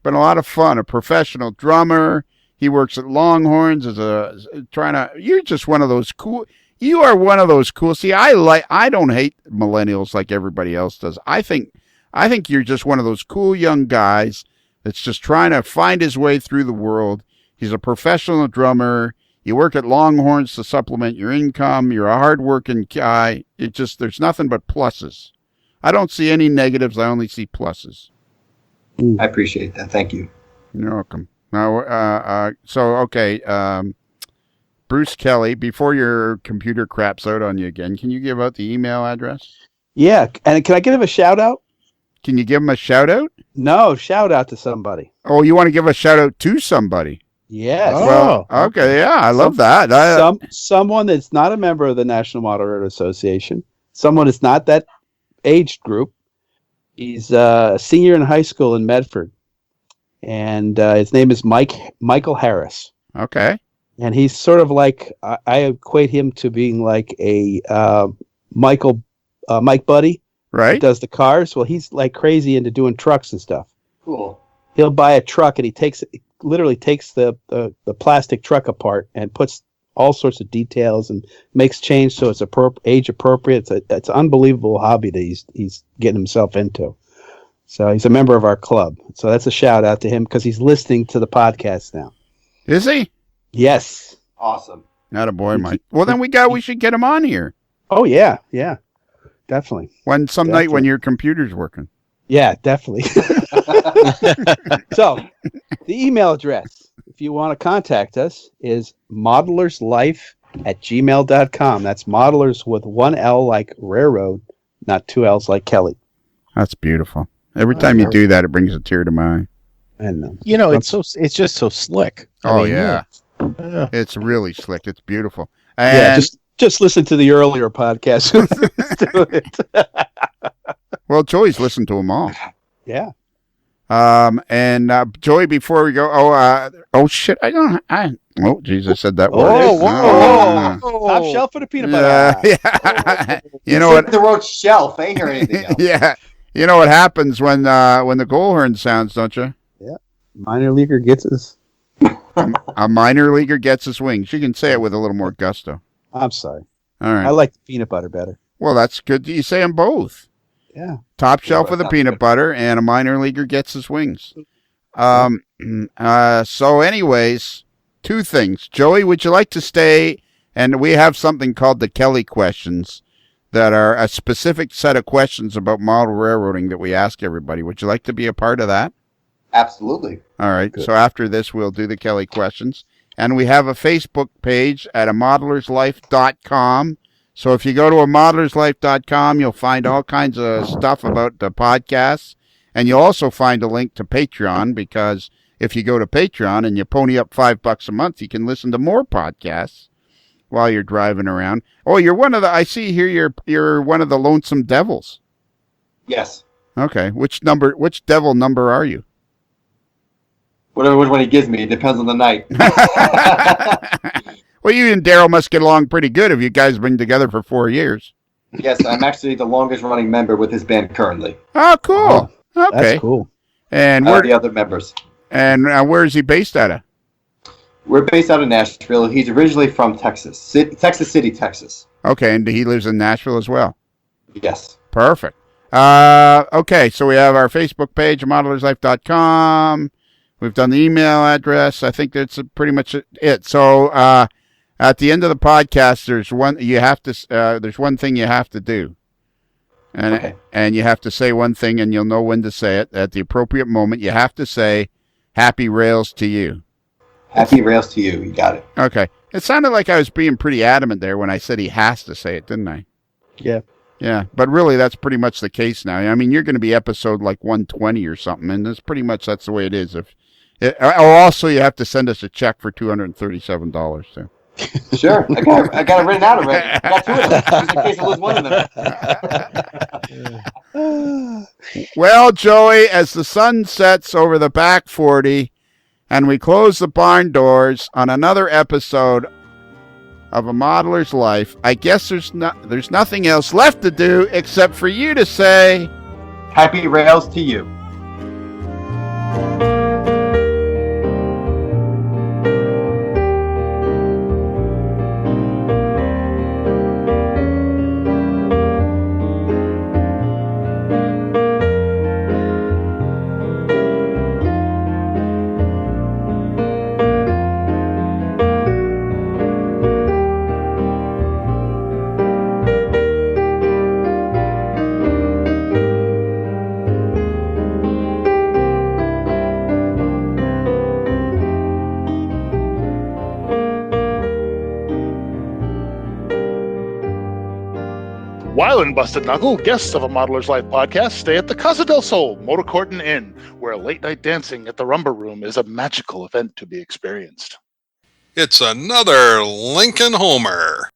Been a lot of fun. A professional drummer. He works at Longhorns you're just one of those cool. You are one of those cool. See, I don't hate millennials like everybody else does. I think I think you're just one of those cool young guys that's just trying to find his way through the world. He's a professional drummer. You work at Longhorns to supplement your income. You're a hardworking guy. There's nothing but pluses. I don't see any negatives. I only see pluses. I appreciate that. Thank you. You're welcome. Now, Bruce Kelly, before your computer craps out on you again, can you give out the email address? Yeah, and can I give him a shout out? Can you give him a shout out? No, shout out to somebody. Oh, you want to give a shout out to somebody? Yes. Well, okay, yeah, I love that. Someone that's not a member of the National Model Railroad Association, someone that's not that age group. He's a senior in high school in Medford, and his name is Michael Harris. Okay. And he's sort of like, I equate him to being like a Mike Buddy. Right. Does the cars. Well, he's like crazy into doing trucks and stuff. Cool. He'll buy a truck and he literally takes the plastic truck apart and puts all sorts of details and makes change so it's age appropriate. It's an unbelievable hobby that he's getting himself into. So he's a member of our club. So that's a shout out to him because he's listening to the podcast now. Is he? Yes. Awesome. Not a boy, Mike. Well, then we should get him on here. Oh yeah, definitely. Night when your computer's working. Yeah, definitely. So, the email address, if you want to contact us, is modelerslife@gmail.com. That's modelers with one L like railroad, not two L's like Kelly. That's beautiful. Every time you do that, it brings a tear to my eye. I know. It's just so slick. Yeah. It's really slick. It's beautiful. And just listen to the earlier podcast. Well, Joey's listened to them all. Yeah. And Joey, before we go, shit, oh, geez, I said that word. Whoa. Top shelf for the peanut butter. Yeah. You know what? The road shelf. I ain't hear anything else. Yeah. You know what happens when the goal horn sounds, don't you? Yeah. Minor leaguer gets his. A minor leaguer gets his wings. You can say it with a little more gusto. I'm sorry. All right. I like the peanut butter better. Well, that's good. You say them both. Yeah. Top shelf with the peanut butter, and a minor leaguer gets his wings. So anyways, two things. Joey, would you like to stay? And we have something called the Kelly questions that are a specific set of questions about model railroading that we ask everybody. Would you like to be a part of that? Absolutely. All right. Good. So after this, we'll do the Kelly questions. And we have a Facebook page at amodelerslife.com. So if you go to amodelerslife.com, you'll find all kinds of stuff about the podcasts. And you'll also find a link to Patreon, because if you go to Patreon and you pony up $5 a month, you can listen to more podcasts while you're driving around. Oh, I see here you're one of the Lonesome Devils. Yes. Okay. Which devil number are you? Whatever one he gives me, it depends on the night. Well, you and Daryl must get along pretty good if you guys have been together for 4 years. Yes, I'm actually the longest running member with his band currently. Oh, cool. Okay. That's cool. And Where are the other members? And where is he based out of? We're based out of Nashville. He's originally from Texas, Texas City, Texas. Okay, and he lives in Nashville as well. Yes. Perfect. Okay, so we have our Facebook page, modelerslife.com. We've done the email address. I think that's pretty much it. So at the end of the podcast, there's one thing you have to do, and you have to say one thing, and you'll know when to say it at the appropriate moment. You have to say "Happy Rails to you." Happy Rails to you. You got it. Okay. It sounded like I was being pretty adamant there when I said he has to say it, didn't I? Yeah. Yeah, but really that's pretty much the case now. I mean, you're going to be episode like 120 or something, and that's the way it is. Also, you have to send us a check for $237 too. Sure, I got it written out already. I got two of them, just in case I lose one of them. Well, Joey, as the sun sets over the back 40, and we close the barn doors on another episode of A Modeler's Life, I guess there's nothing else left to do except for you to say, Happy Rails to you. While in Busted Knuckle, guests of a Modeler's Life podcast stay at the Casa del Sol Motor Court and Inn, where late-night dancing at the Rumba Room is a magical event to be experienced. It's another Lincoln Homer.